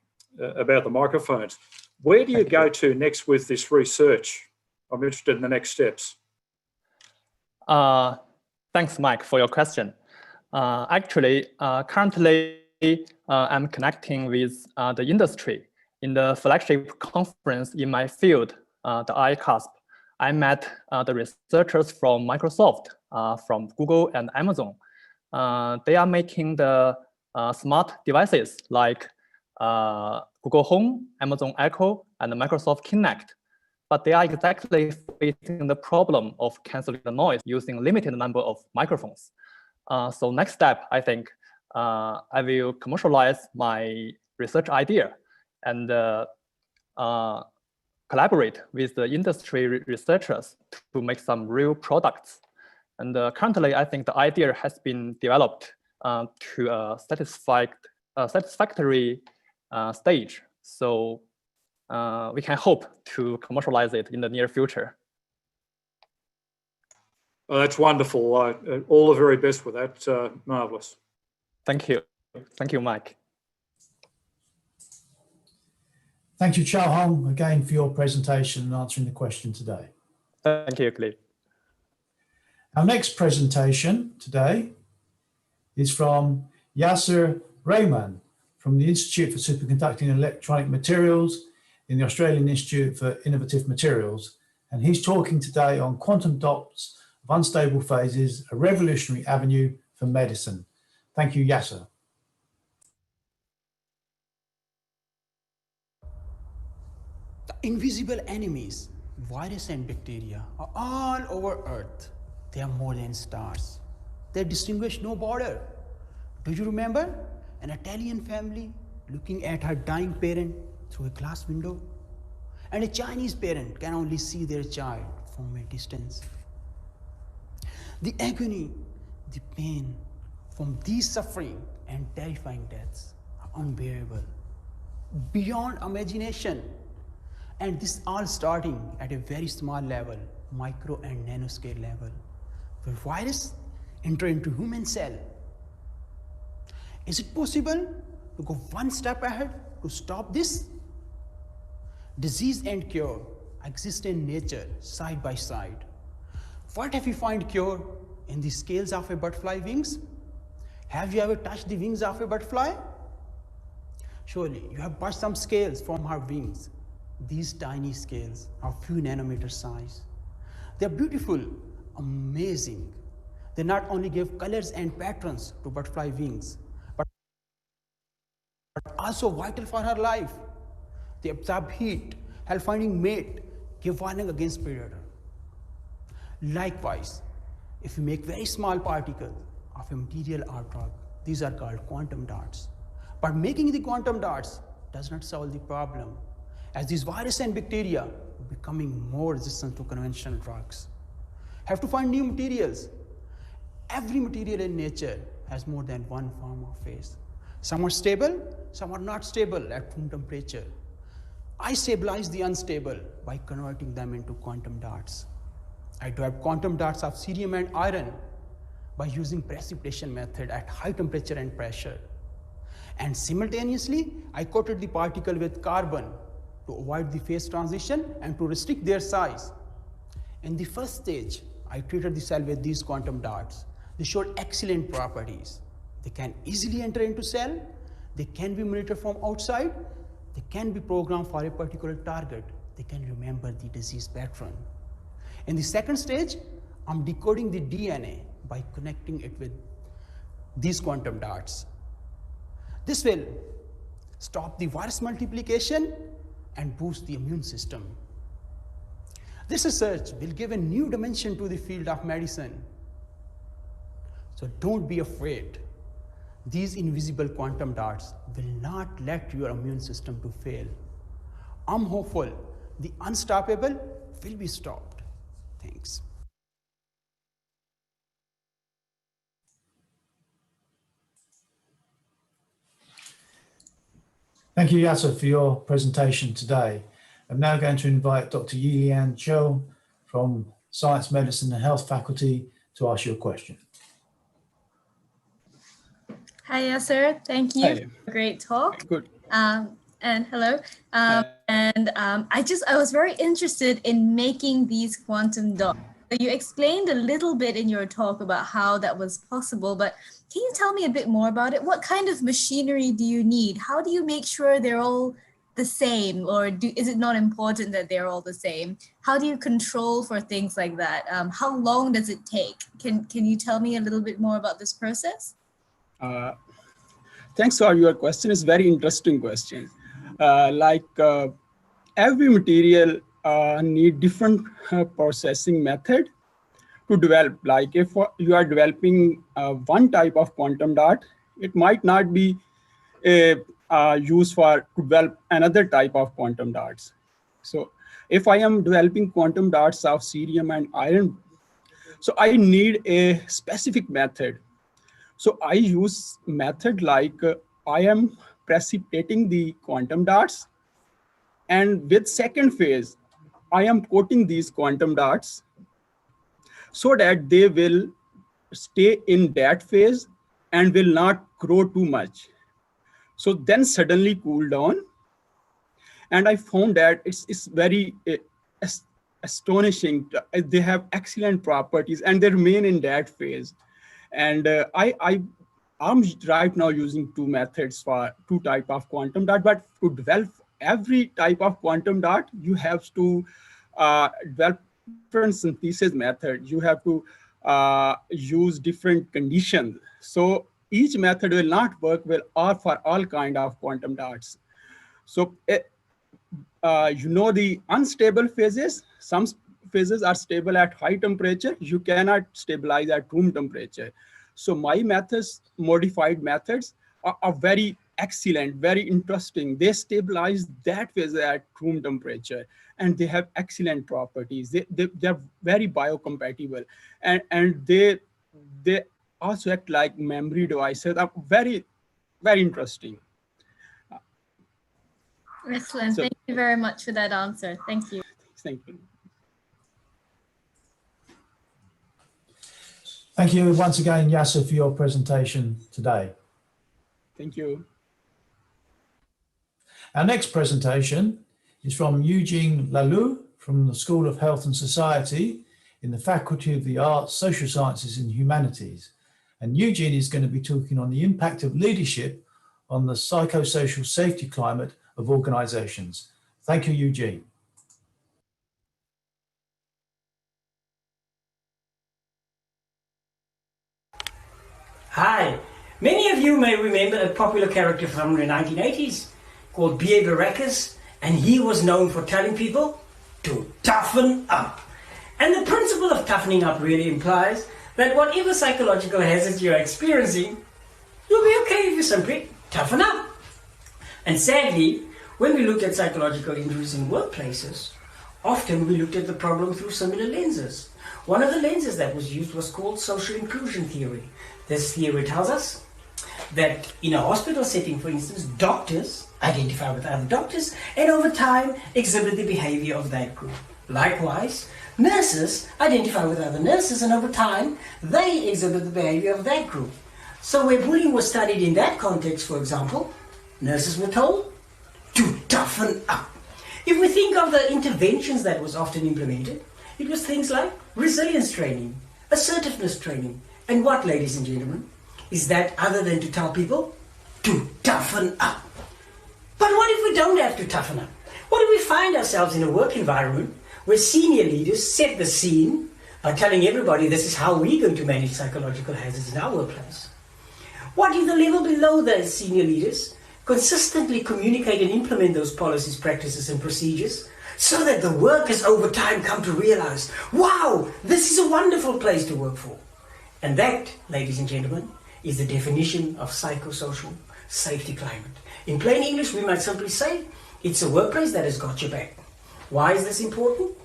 microphones. Where do you go to next with this research? I'm interested in the next steps. Thanks, Mike, for your question. Actually, currently, I'm connecting with the industry. In the flagship conference in my field, the ICASP, I met the researchers from Microsoft, from Google and Amazon. They are making the smart devices like Google Home, Amazon Echo, and Microsoft Kinect. But they are exactly facing the problem of canceling the noise using limited number of microphones. So next step, I think, I will commercialize my research idea and collaborate with the industry researchers to make some real products. And currently, I think the idea has been developed to a satisfactory stage. So we can hope to commercialize it in the near future. Oh, that's wonderful. All the very best with that. Marvelous. Thank you. Thank you, Mike. Thank you, Cha-Hong, again for your presentation and answering the question today. Thank you, Cliff. Our next presentation today is from Yasser Rehman from the Institute for Superconducting Electronic Materials in the Australian Institute for Innovative Materials. And he's talking today on quantum dots of unstable phases, a revolutionary avenue for medicine. Thank you, Yasser. The invisible enemies, virus and bacteria, are all over Earth. They are more than stars. They distinguish no border. Do you remember an Italian family looking at her dying parent through a glass window? And a Chinese parent can only see their child from a distance. The agony, the pain from these suffering and terrifying deaths are unbearable, beyond imagination. And this all starting at a very small level, micro and nanoscale level, where virus enter into human cell. Is it possible to go one step ahead to stop this? Disease and cure exist in nature side by side. What if we find cure in the scales of a butterfly wings? Have you ever touched the wings of a butterfly? Surely you have bought some scales from her wings. These tiny scales are few nanometer size. They're beautiful, amazing. They not only give colors and patterns to butterfly wings, but also vital for her life. They absorb heat, help finding mate, give warning against predator. Likewise, if you make very small particles of a material or drug, these are called quantum dots. But making the quantum dots does not solve the problem, as these viruses and bacteria are becoming more resistant to conventional drugs. Have to find new materials. Every material in nature has more than one form of phase. Some are stable, some are not stable at room temperature. I stabilize the unstable by converting them into quantum dots. I develop quantum dots of cerium and iron by using precipitation method at high temperature and pressure. And simultaneously, I coated the particle with carbon to avoid the phase transition and to restrict their size. In the first stage, I treated the cell with these quantum dots. They showed excellent properties. They can easily enter into cell, they can be monitored from outside, they can be programmed for a particular target, they can remember the disease pattern. In the second stage, I'm decoding the DNA by connecting it with these quantum dots. This will stop the virus multiplication and boost the immune system. This research will give a new dimension to the field of medicine. So don't be afraid. These invisible quantum dots will not let your immune system to fail. I'm hopeful the unstoppable will be stopped. Thanks. Thank you, Yasser, for your presentation today. I'm now going to invite Dr. Yilian Cho from Science, Medicine and Health Faculty to ask you a question. Hi, Yasser. Thank you Hi. for a great talk. Good. And hello. I was very interested in making these quantum dots. You explained a little bit in your talk about how that was possible, but can you tell me a bit more about it? What kind of machinery do you need? How do you make sure they're all the same, or is it not important that they're all the same? How do you control for things like that? How long does it take? Can you tell me a little bit more about this process? Thanks for your question. It's very interesting question. Every material need different processing method to develop. Like if you are developing one type of quantum dot, it might not be used to develop another type of quantum dots. So if I am developing quantum dots of cerium and iron, so I need a specific method. So I use method like I am precipitating the quantum dots, and with second phase, I am coating these quantum dots so that they will stay in that phase and will not grow too much. So then suddenly cool down. And I found that it's very astonishing. They have excellent properties and they remain in that phase. And I'm right now using two methods for two type of quantum dot, but to develop every type of quantum dot, you have to develop different synthesis method. You have to use different conditions. So each method will not work well for all kind of quantum dots. So the unstable phases, some phases are stable at high temperature. You cannot stabilize at room temperature. So my methods, modified methods, are very excellent, very interesting. They stabilize that phase at room temperature, and they have excellent properties. They're very biocompatible, and they also act like memory devices. Are very, very interesting. Excellent. Thank you very much for that answer. Thank you. Thank you. Thank you once again, Yasser, for your presentation today. Thank you. Our next presentation is from Eugene Lalou from the School of Health and Society in the Faculty of the Arts, Social Sciences and Humanities. And Eugene is going to be talking on the impact of leadership on the psychosocial safety climate of organizations. Thank you, Eugene. Hi, many of you may remember a popular character from the 1980s called B.A. Baracus, and he was known for telling people to toughen up. And the principle of toughening up really implies that whatever psychological hazards you're experiencing, you'll be okay if you simply toughen up. And sadly, when we looked at psychological injuries in workplaces, often we looked at the problem through similar lenses. One of the lenses that was used was called social inclusion theory. This theory tells us that in a hospital setting, for instance, doctors identify with other doctors and over time exhibit the behavior of that group. Likewise, nurses identify with other nurses and over time they exhibit the behavior of that group. So where bullying was studied in that context, for example, nurses were told to toughen up. If we think of the interventions that was often implemented, it was things like resilience training, assertiveness training, and what, ladies and gentlemen, is that other than to tell people to toughen up? But what if we don't have to toughen up? What if we find ourselves in a work environment where senior leaders set the scene by telling everybody this is how we're going to manage psychological hazards in our workplace? What if the level below those senior leaders consistently communicate and implement those policies, practices, and procedures so that the workers over time come to realize, wow, this is a wonderful place to work for. And that, ladies and gentlemen, is the definition of psychosocial safety climate. In plain English, we might simply say, it's a workplace that has got your back. Why is this important?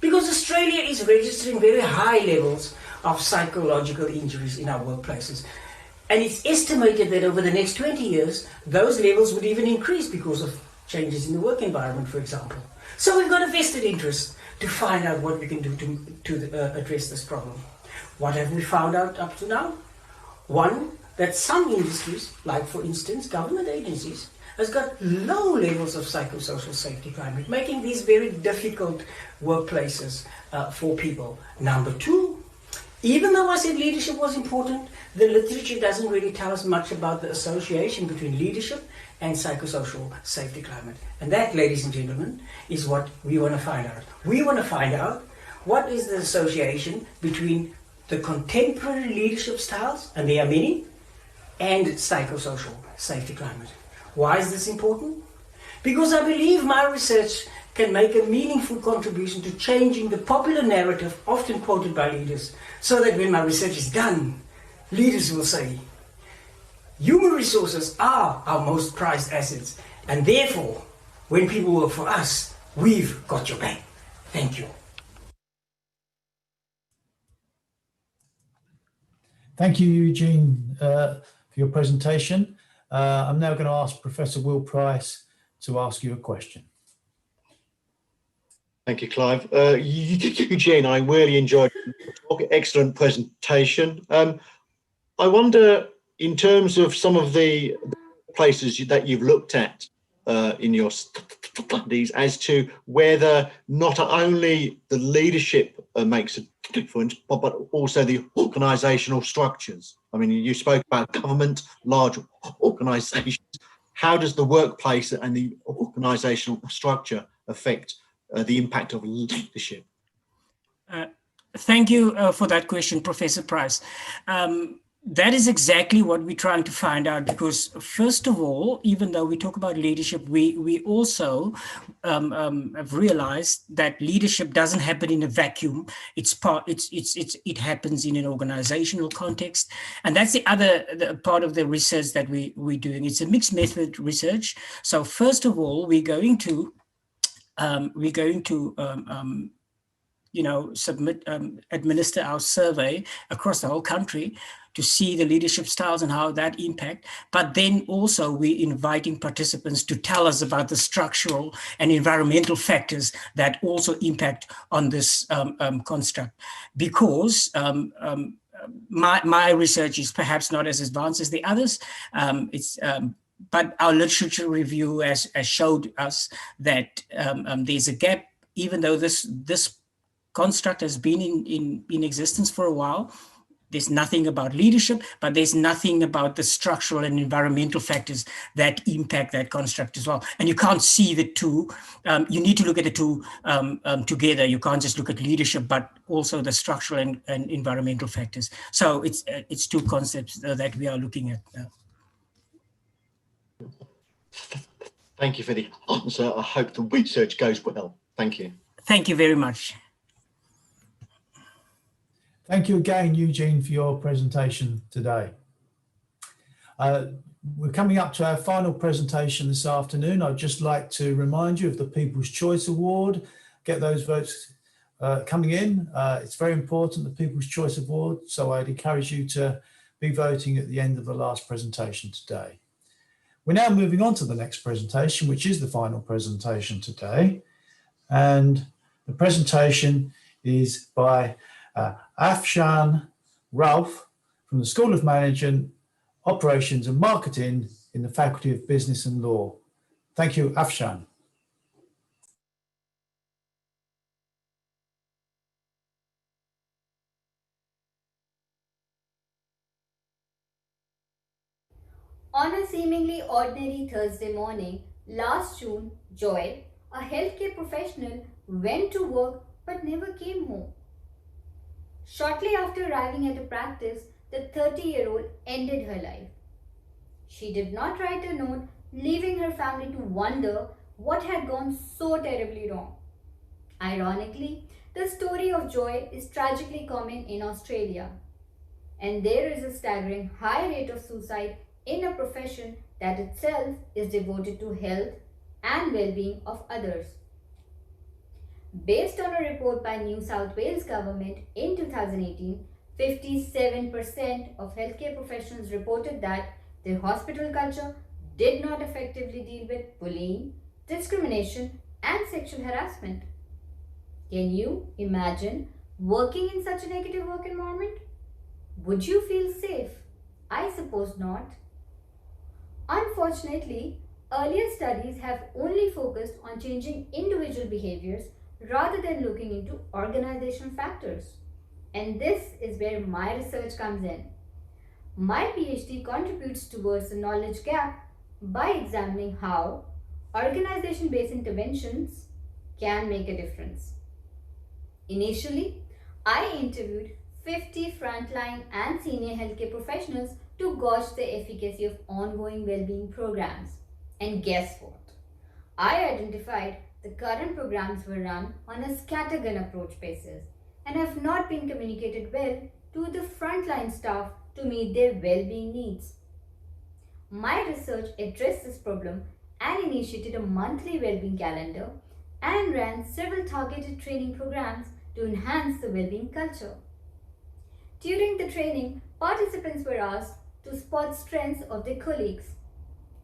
Because Australia is registering very high levels of psychological injuries in our workplaces. And it's estimated that over the next 20 years, those levels would even increase because of changes in the work environment, for example. So we've got a vested interest to find out what we can do to address this problem. What have we found out up to now? One, that some industries, like for instance government agencies, has got low levels of psychosocial safety climate, making these very difficult workplaces for people. Number two, even though I said leadership was important, the literature doesn't really tell us much about the association between leadership and psychosocial safety climate. And that, ladies and gentlemen, is what we want to find out. We want to find out what is the association between the contemporary leadership styles, and there are many, and psychosocial safety climate. Why is this important? Because I believe my research can make a meaningful contribution to changing the popular narrative often quoted by leaders, so that when my research is done, leaders will say, human resources are our most prized assets, and therefore, when people work for us, we've got your back. Thank you. Thank you, Eugene, for your presentation. I'm now going to ask Professor Will Price to ask you a question. Thank you, Clive. Eugene, I really enjoyed the talk. Excellent presentation. I wonder, in terms of some of the places that you've looked at in your studies, as to whether not only the leadership makes a difference, but also the organisational structures. I mean, you spoke about government, large organisations. How does the workplace and the organisational structure affect the impact of leadership? Thank you for that question, Professor Price. That is exactly what we're trying to find out, because first of all, even though we talk about leadership, we also have realized that leadership doesn't happen in a vacuum. It happens in an organizational context, and that's the other part of the research that we're doing. It's a mixed method research. So first of all, we're going to administer our survey across the whole country to see the leadership styles and how that impact. But then also we're inviting participants to tell us about the structural and environmental factors that also impact on this construct. Because my research is perhaps not as advanced as the others. But our literature review has showed us that there's a gap, even though this construct has been in existence for a while. There's nothing about leadership, but there's nothing about the structural and environmental factors that impact that construct as well. And you can't see the two. You need to look at the two together. You can't just look at leadership, but also the structural and environmental factors. So it's two concepts that we are looking at. Thank you for the answer. I hope the research goes well. Thank you. Thank you very much. Thank you again, Eugene, for your presentation today. We're coming up to our final presentation this afternoon. I'd just like to remind you of the People's Choice Award. Get those votes coming in. It's very important, the People's Choice Award, so I'd encourage you to be voting at the end of the last presentation today. We're now moving on to the next presentation, which is the final presentation today. And the presentation is by Afshan Ralph from the School of Management, Operations and Marketing in the Faculty of Business and Law. Thank you, Afshan. On a seemingly ordinary Thursday morning, last June, Joy, a healthcare professional, went to work but never came home. Shortly after arriving at a practice, the 30-year-old ended her life. She did not write a note, leaving her family to wonder what had gone so terribly wrong. Ironically, the story of joy is tragically common in Australia, and there is a staggering high rate of suicide in a profession that itself is devoted to health and well-being of others. Based on a report by New South Wales government in 2018, 57% of healthcare professionals reported that their hospital culture did not effectively deal with bullying, discrimination, and sexual harassment. Can you imagine working in such a negative work environment? Would you feel safe? I suppose not. Unfortunately, earlier studies have only focused on changing individual behaviors rather than looking into organizational factors. And this is where my research comes in. My PhD contributes towards the knowledge gap by examining how organization based interventions can make a difference. Initially, I interviewed 50 frontline and senior healthcare professionals to gauge the efficacy of ongoing well-being programs. And guess what? I identified the current programs were run on a scattergun approach basis and have not been communicated well to the frontline staff to meet their well-being needs. My research addressed this problem and initiated a monthly well-being calendar and ran several targeted training programs to enhance the well-being culture. During the training, participants were asked to spot strengths of their colleagues.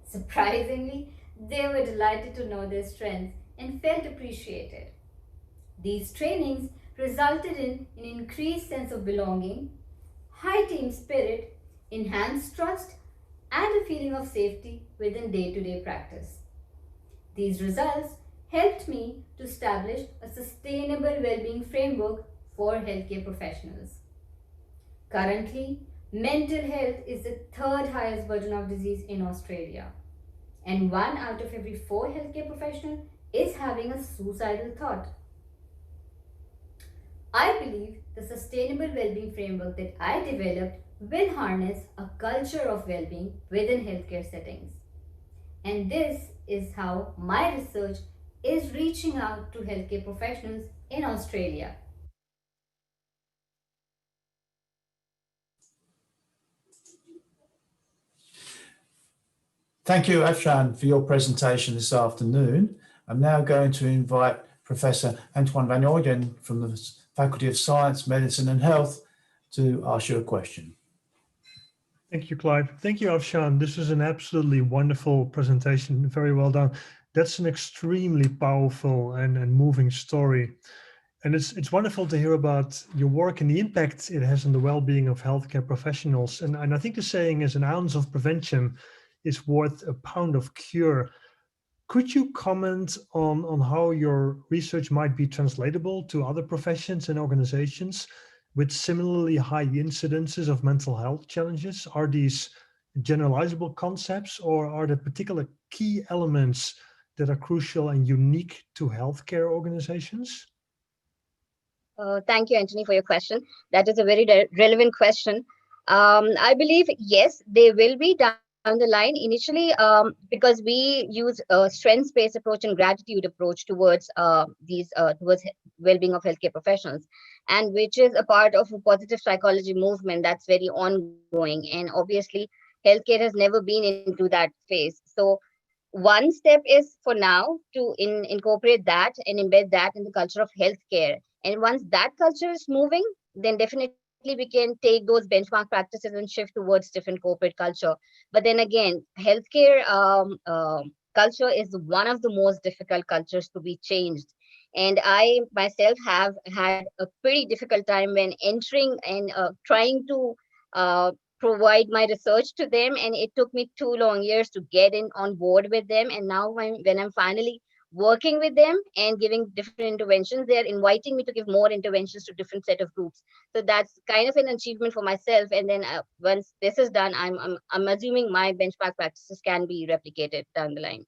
Surprisingly, they were delighted to know their strengths and felt appreciated. These trainings resulted in an increased sense of belonging, high team spirit, enhanced trust, and a feeling of safety within day-to-day practice. These results helped me to establish a sustainable well-being framework for healthcare professionals. Currently, mental health is the third highest burden of disease in Australia, and 1 out of every 4 healthcare professionals is having a suicidal thought. I believe the sustainable well-being framework that I developed will harness a culture of well-being within healthcare settings. And this is how my research is reaching out to healthcare professionals in Australia. Thank you, Afshan, for your presentation this afternoon. I'm now going to invite Professor Antoine Van Oyden from the Faculty of Science, Medicine and Health to ask you a question. Thank you, Clive. Thank you, Afshan. This was an absolutely wonderful presentation. Very well done. That's an extremely powerful and moving story. And it's wonderful to hear about your work and the impact it has on the well-being of healthcare professionals. And I think the saying is an ounce of prevention is worth a pound of cure. Could you comment on how your research might be translatable to other professions and organizations with similarly high incidences of mental health challenges? Are these generalizable concepts, or are there particular key elements that are crucial and unique to healthcare organizations? Thank you, Anthony, for your question. That is a very relevant question. I believe, yes, they will be down the line initially, because we use a strengths-based approach and gratitude approach towards towards well-being of healthcare professionals, and which is a part of a positive psychology movement that's very ongoing. And obviously, healthcare has never been into that phase. So one step is for now to incorporate that and embed that in the culture of healthcare. And once that culture is moving, then definitely we can take those benchmark practices and shift towards different corporate culture. But then again, healthcare culture is one of the most difficult cultures to be changed. And I myself have had a pretty difficult time when entering and trying to provide my research to them. And it took me 2 long years to get on board with them. And now when I'm finally working with them and giving different interventions, they're inviting me to give more interventions to different set of groups. So that's kind of an achievement for myself. And then once this is done, I'm assuming my benchmark practices can be replicated down the line.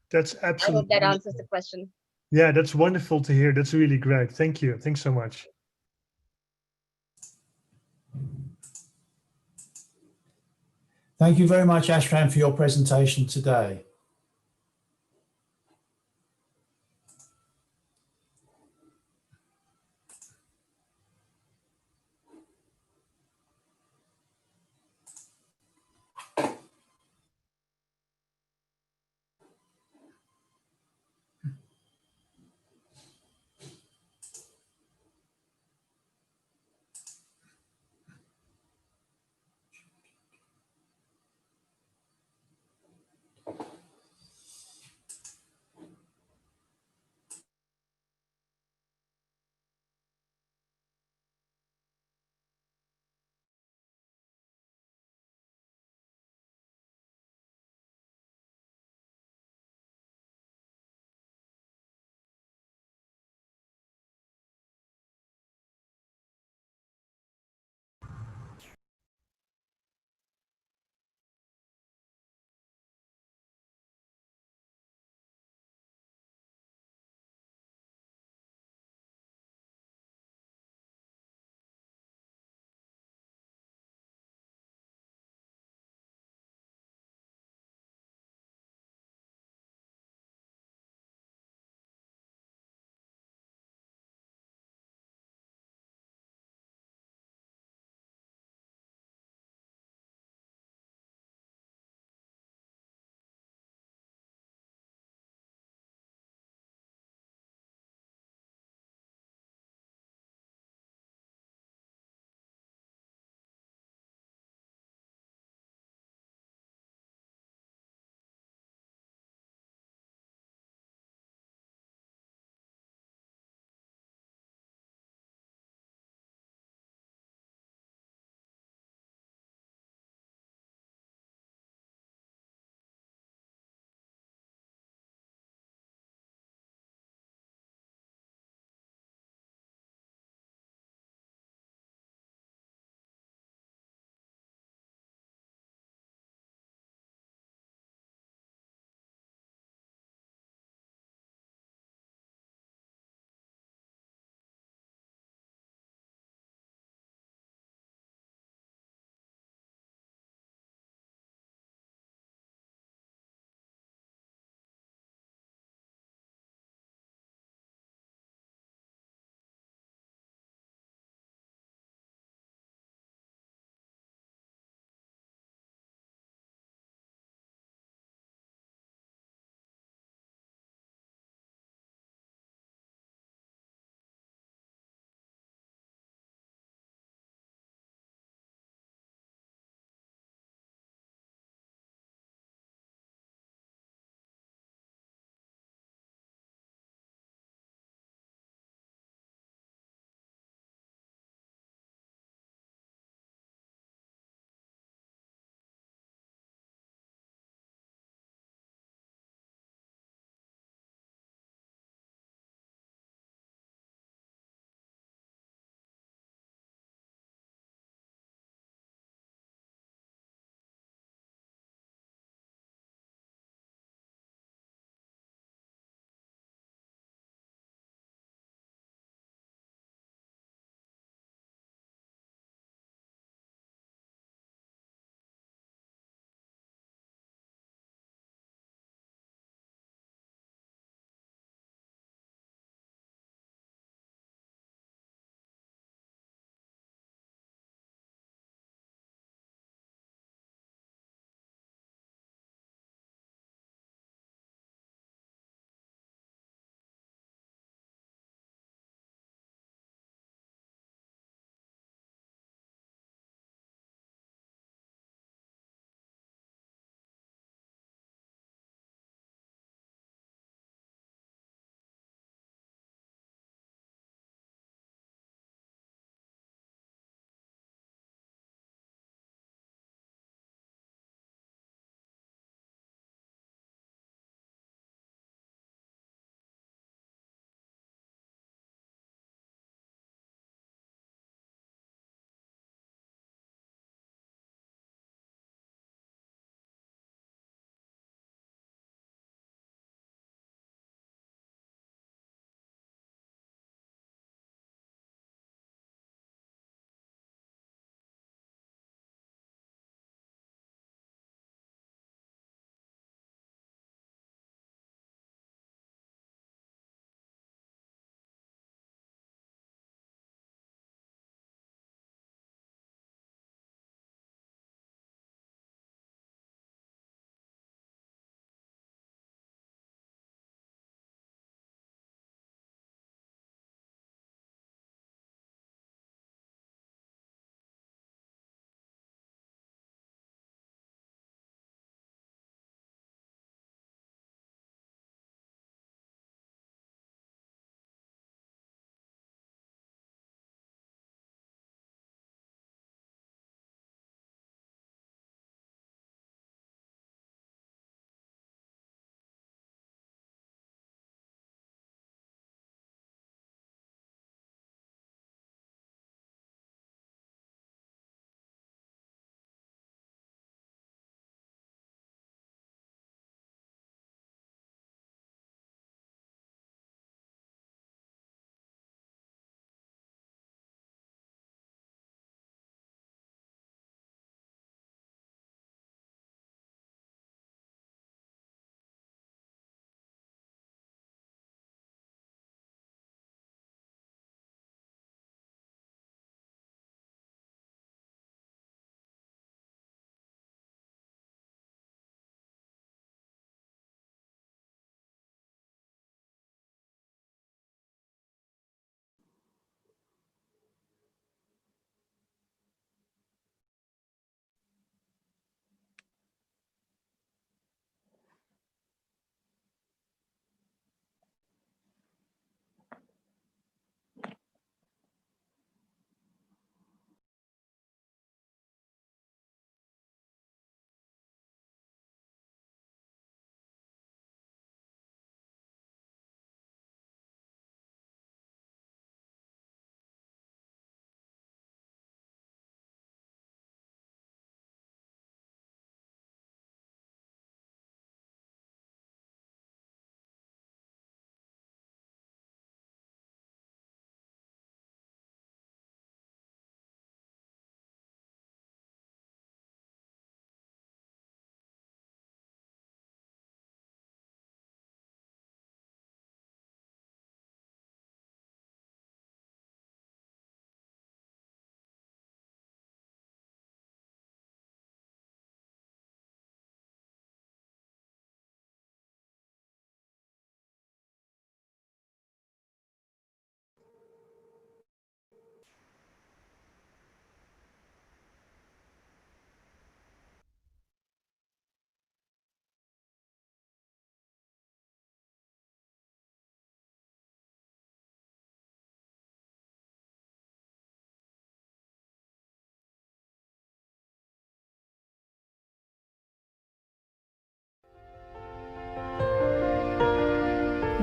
That's absolutely. I hope that answers the question. Yeah, that's wonderful to hear. That's really great. Thank you. Thanks so much. Thank you very much, Ashram, for your presentation today.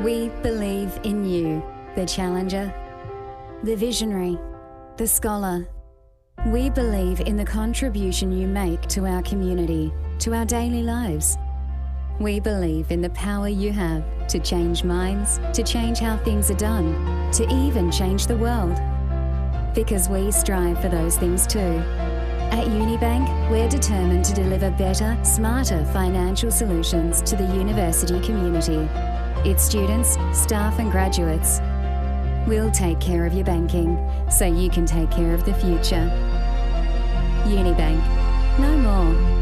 We believe in you, the challenger, the visionary, the scholar. We believe in the contribution you make to our community, to our daily lives. We believe in the power you have to change minds, to change how things are done, to even change the world. Because we strive for those things too. At Unibank, we're determined to deliver better, smarter financial solutions to the university community, its students, staff and graduates. We'll take care of your banking so you can take care of the future. Unibank, no more.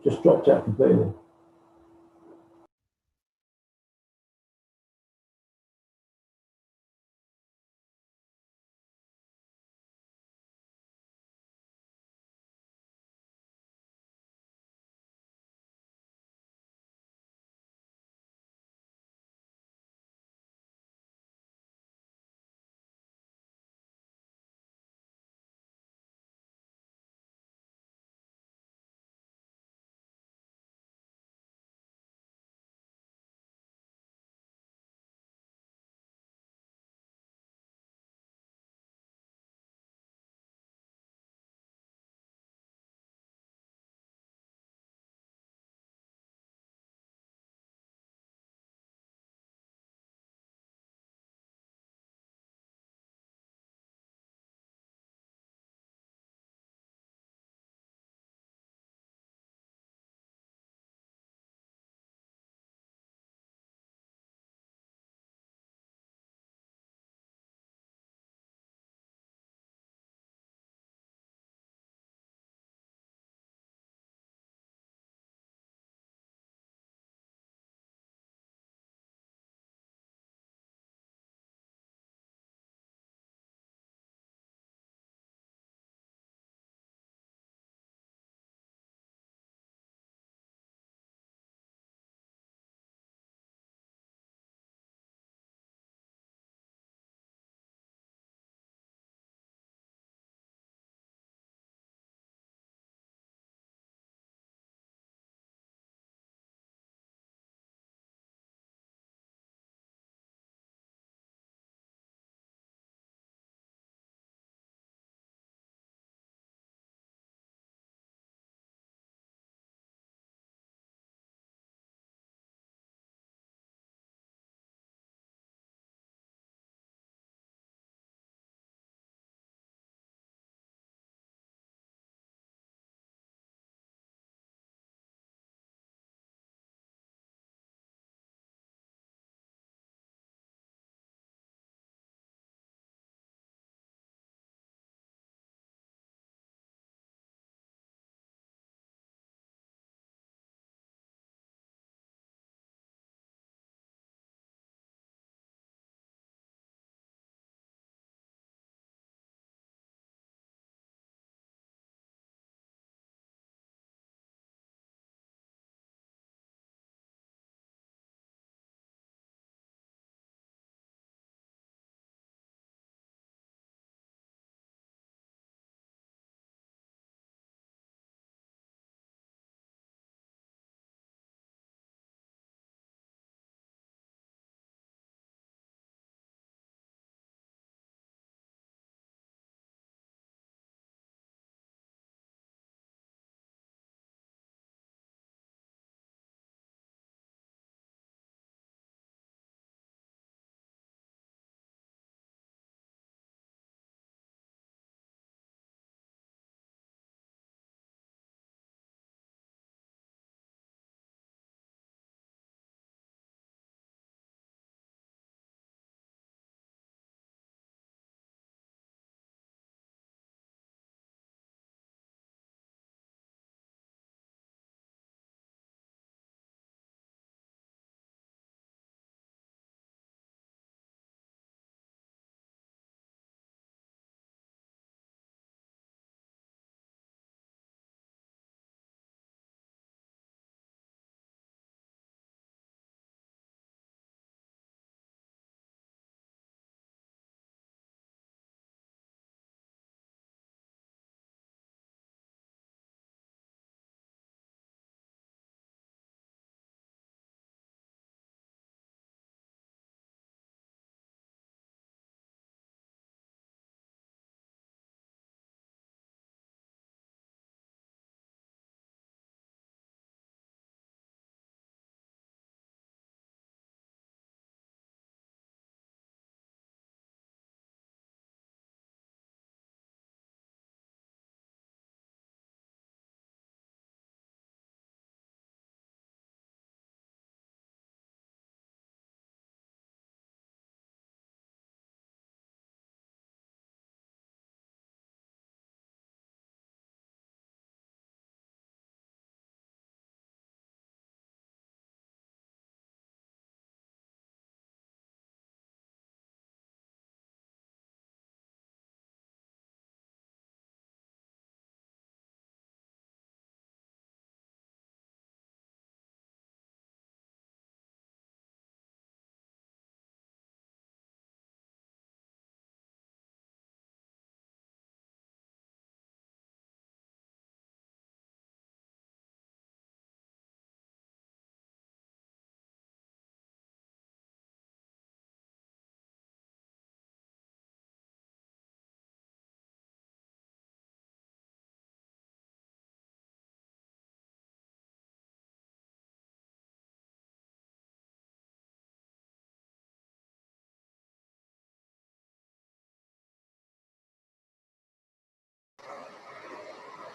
Just dropped out completely.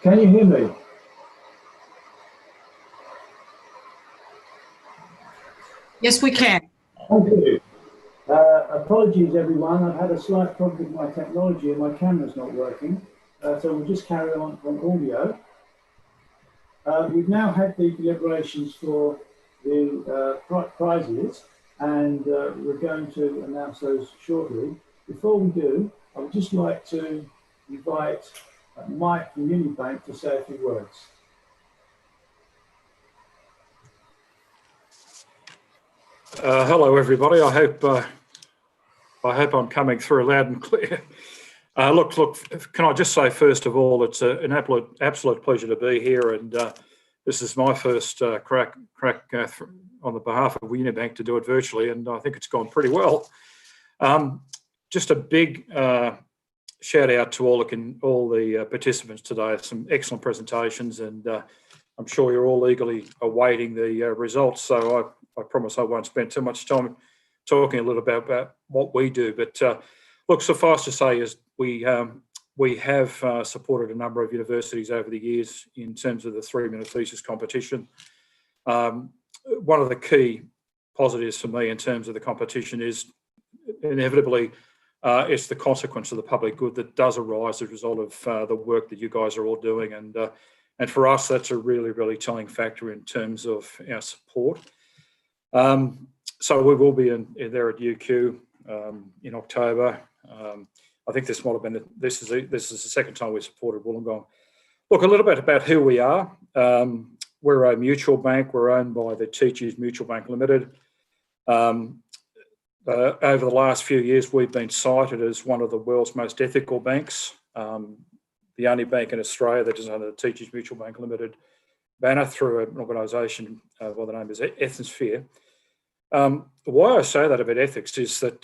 Can you hear me? Yes, we can. Thank you. Apologies, everyone. I've had a slight problem with my technology and my camera's not working. So we'll just carry on audio. We've now had the deliberations for the prizes, and we're going to announce those shortly. Before we do, I would just like to invite Mike from Unibank to say a few words. Hello, everybody. I hope I'm coming through loud and clear. Look, can I just say, first of all, it's an absolute pleasure to be here, and this is my first crack on the behalf of Unibank to do it virtually, and I think it's gone pretty well. Just a big shout out to all the participants today. Some excellent presentations, and I'm sure you're all eagerly awaiting the results. So I promise I won't spend too much time talking a little bit about what we do. But look, suffice to say is we have supported a number of universities over the years in terms of the 3-minute thesis competition. One of the key positives for me in terms of the competition is inevitably it's the consequence of the public good that does arise as a result of the work that you guys are all doing. And for us, that's a really, really telling factor in terms of our support. So we will be there at UQ in October. I think this might have been this is the second time we supported Wollongong. Look, a little bit about who we are. We're a mutual bank. We're owned by the Teachers Mutual Bank Limited. Over the last few years, we've been cited as one of the world's most ethical banks. The only bank in Australia that is under the Teachers Mutual Bank Limited banner through an organisation by the name is Ethisphere. Why I say that about ethics is that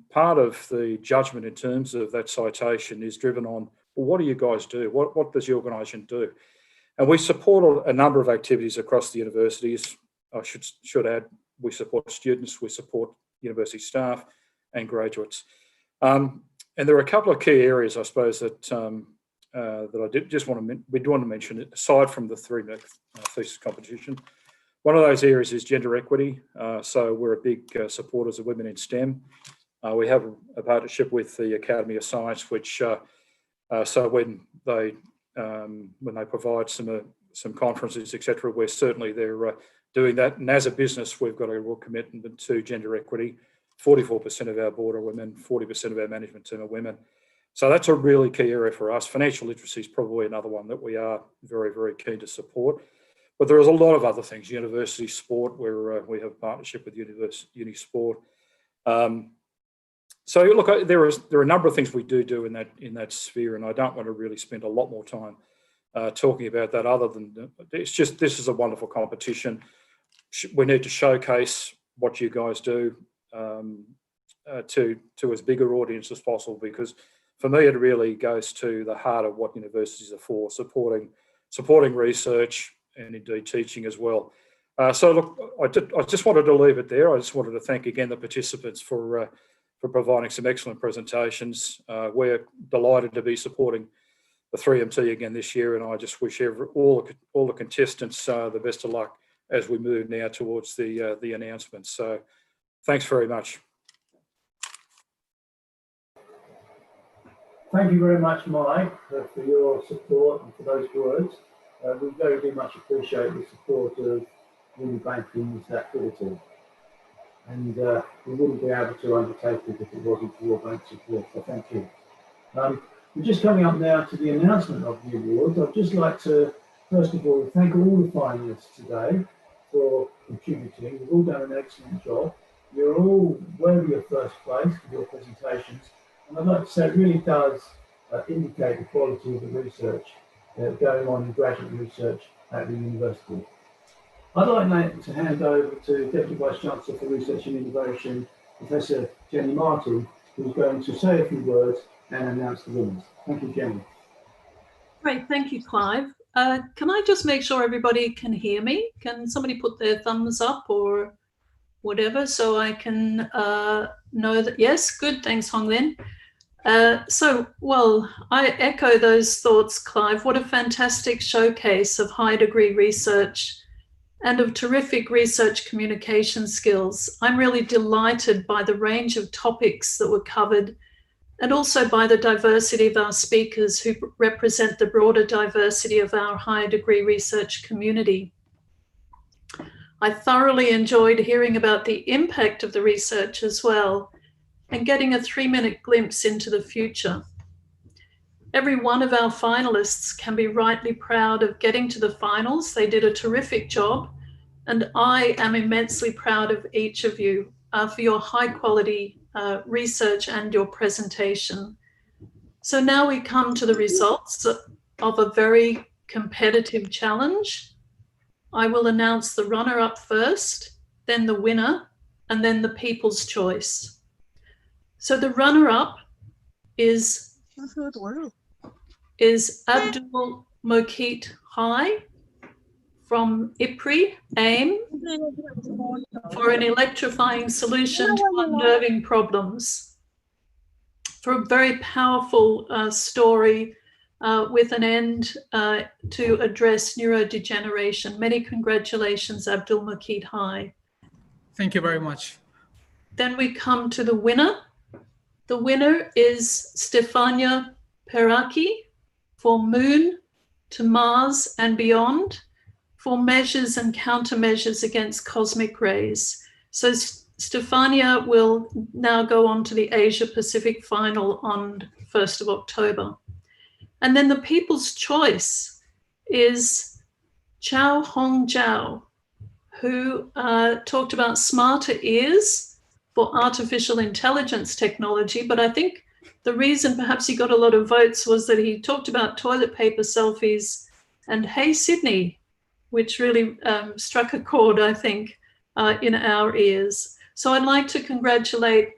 part of the judgment in terms of that citation is driven on, well, what do you guys do? What does the organisation do? And we support a number of activities across the universities. I should add, we support students, we support university staff and graduates. And there are a couple of key areas, I suppose, that we do want to mention, aside from the 3-minute thesis competition. One of those areas is gender equity. So we're a big supporters of women in STEM. We have a partnership with the Academy of Science, which so when they provide some conferences, etc., we're certainly there doing that. And as a business, we've got a real commitment to gender equity. 44% of our board are women, 40% of our management team are women. So that's a really key area for us. Financial literacy is probably another one that we are very, very keen to support. But there's a lot of other things. University sport, where we have a partnership with Uni Sport. So look, there are a number of things we do in that sphere, and I don't want to really spend a lot more time talking about that. Other than it's just, this is a wonderful competition. We need to showcase what you guys do to as big an audience as possible, because for me it really goes to the heart of what universities are for, supporting research and indeed teaching as well. So look, I just wanted to leave it there. I just wanted to thank again the participants for providing some excellent presentations. We're delighted to be supporting the 3MT again this year, and I just wish all the contestants the best of luck as we move now towards the announcements. So thanks very much. Thank you very much, Mike, for your support and for those words. We very much appreciate the support of Unibank in this activity. And we wouldn't be able to undertake it if it wasn't for your bank support, so thank you. We're just coming up now to the announcement of the awards. I'd just like to, first of all, thank all the finalists today for contributing. You've all done an excellent job. You're all worthy of first place with your presentations. And I'd like to say it really does indicate the quality of the research going on in graduate research at the university. I'd like now to hand over to Deputy Vice-Chancellor for Research and Innovation, Professor Jenny Martin, who's going to say a few words and announce the winners. Thank you, Jenny. Great, thank you, Clive. Can I just make sure everybody can hear me? Can somebody put their thumbs up or whatever so I can know that? Yes, good, thanks, Hong Lin. Well, I echo those thoughts, Clive. What a fantastic showcase of high degree research and of terrific research communication skills. I'm really delighted by the range of topics that were covered and also by the diversity of our speakers who represent the broader diversity of our higher degree research community. I thoroughly enjoyed hearing about the impact of the research as well and getting a 3-minute glimpse into the future. Every one of our finalists can be rightly proud of getting to the finals. They did a terrific job, and I am immensely proud of each of you for your high quality research and your presentation. So now we come to the results of a very competitive challenge. I will announce the runner-up first, then the winner, and then the people's choice. So the runner-up is Abdul Mokeet Hai from IPRI, AIM, for an electrifying solution to unnerving problems. For a very powerful story with an end to address neurodegeneration. Many congratulations, Abdul Mokeet Hai. Thank you very much. Then we come to the winner. The winner is Stefania Peraki for Moon to Mars and Beyond for measures and countermeasures against cosmic rays. So Stefania will now go on to the Asia Pacific final on 1st of October. And then the people's choice is Chao Hong Zhao, who talked about smarter ears for artificial intelligence technology. But I think the reason perhaps he got a lot of votes was that he talked about toilet paper selfies and Hey Sydney, which really struck a chord, I think, in our ears. So I'd like to congratulate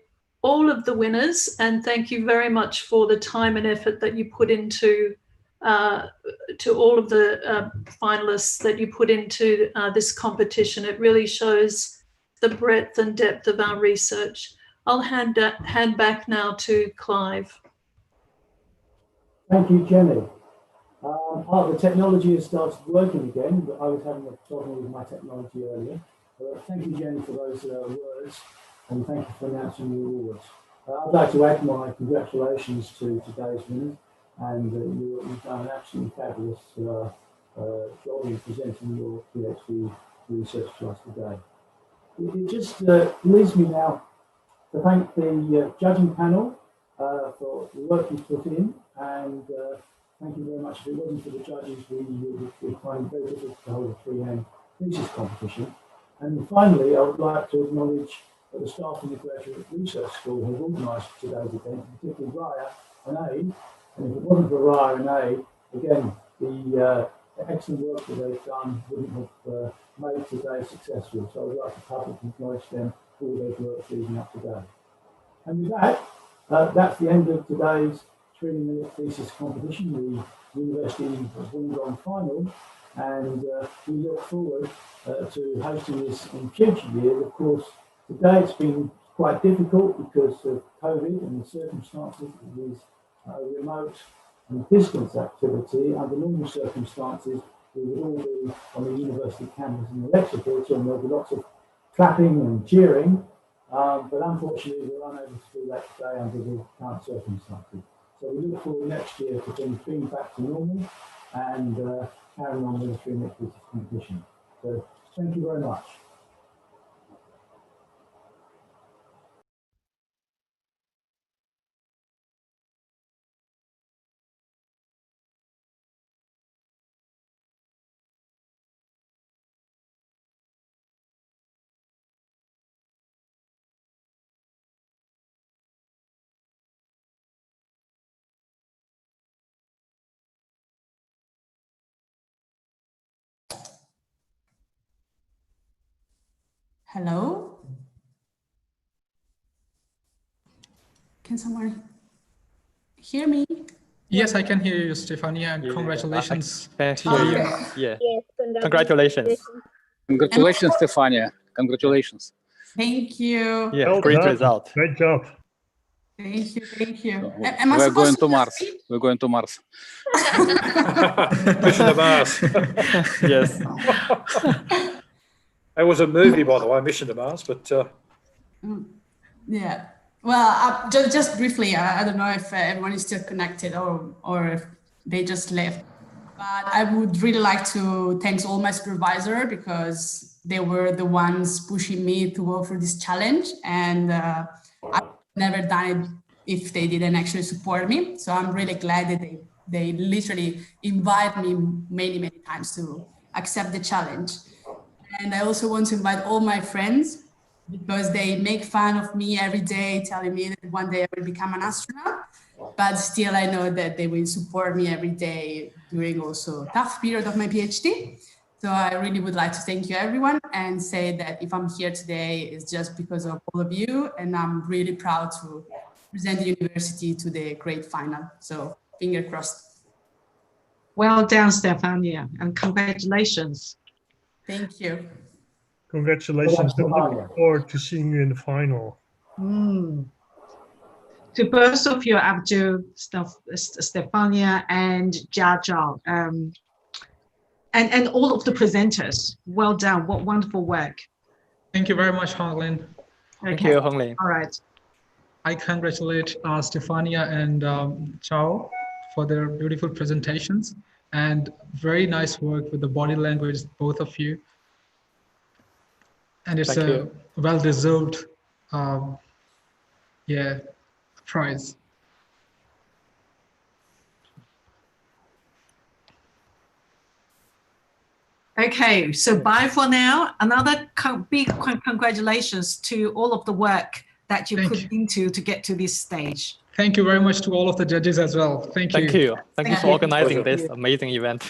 all of the winners and thank you very much for the time and effort that you put into to all of the finalists that you put into this competition. It really shows the breadth and depth of our research. I'll hand back now to Clive. Thank you, Jenny. The technology has started working again, but I was having a problem with my technology earlier. Thank you, Jenny, for those words, and thank you for announcing the awards. I'd like to add my congratulations to today's winners, and you've done an absolutely fabulous job in presenting your PhD research to us today. It just leaves me now to thank the judging panel for the work you've put in, and thank you very much. If it wasn't for the judges, we would find it very difficult to hold a free-hand thesis competition. And finally, I would like to acknowledge the staff in the Graduate Research School who organised today's event, particularly Raya and Aid. And if it wasn't for Raya and Aid, again, the excellent work that they've done wouldn't have made today successful. So I'd like to publicly acknowledge them for all their work leading up today. And with that, that's the end of today's 3-minute thesis competition, the University of Wollongong final, and we look forward to hosting this in future years. Of course, today it's been quite difficult because of COVID and the circumstances. It is remote and distance activity. Under normal circumstances, we would all be on the university campus in the lecture theatre, and there'll be lots of clapping and cheering. But unfortunately, we're unable to do that today under the current circumstances. So we look forward next year to bring things back to normal and carrying on with the 3-minute thesis competition. So thank you very much. Hello? Can someone hear me? Yes, I can hear you, Stefania, and congratulations to you. Yeah. Yes, Congratulations. Congratulations, Stefania. Congratulations. Thank you. Yeah, Well great done. result. Great job. Thank you, thank you. So Am I we're supposed going to Mars. We're going to Mars. Mission to Mars. Yes. It was a movie, by the way, Mission to Mars, but Yeah. Well, just briefly, I don't know if everyone is still connected or if they just left. But I would really like to thank all my supervisor because they were the ones pushing me to go for this challenge, and I've never done it if they didn't actually support me. So I'm really glad that they literally invite me many times to accept the challenge. And I also want to invite all my friends because they make fun of me every day, telling me that one day I will become an astronaut. But still, I know that they will support me every day during also tough period of my PhD. So I really would like to thank you, everyone, and say that if I'm here today, it's just because of all of you. And I'm really proud to present the university to the great final. So finger crossed. Well done, Stefania, and congratulations. Thank you. Congratulations. I'm looking forward to seeing you in the final. To both of you, Abdul, Stefania, and Jia Zhao, and all of the presenters, well done. What wonderful work. Thank you very much, Hong Lin. Thank you, Hong Lin. All right. I congratulate Stefania and Zhao for their beautiful presentations and very nice work with the body language, both of you. And it's a well-deserved, prize. Okay, so bye for now. Another big congratulations to all of the work that you put into to get to this stage. Thank you very much to all of the judges as well. Thank you. Thank you for organizing this amazing event.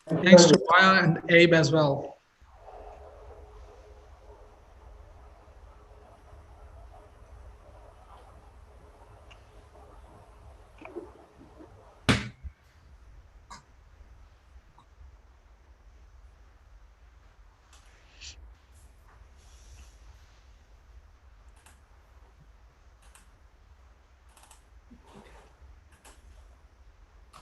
Thanks to Maya and Abe as well.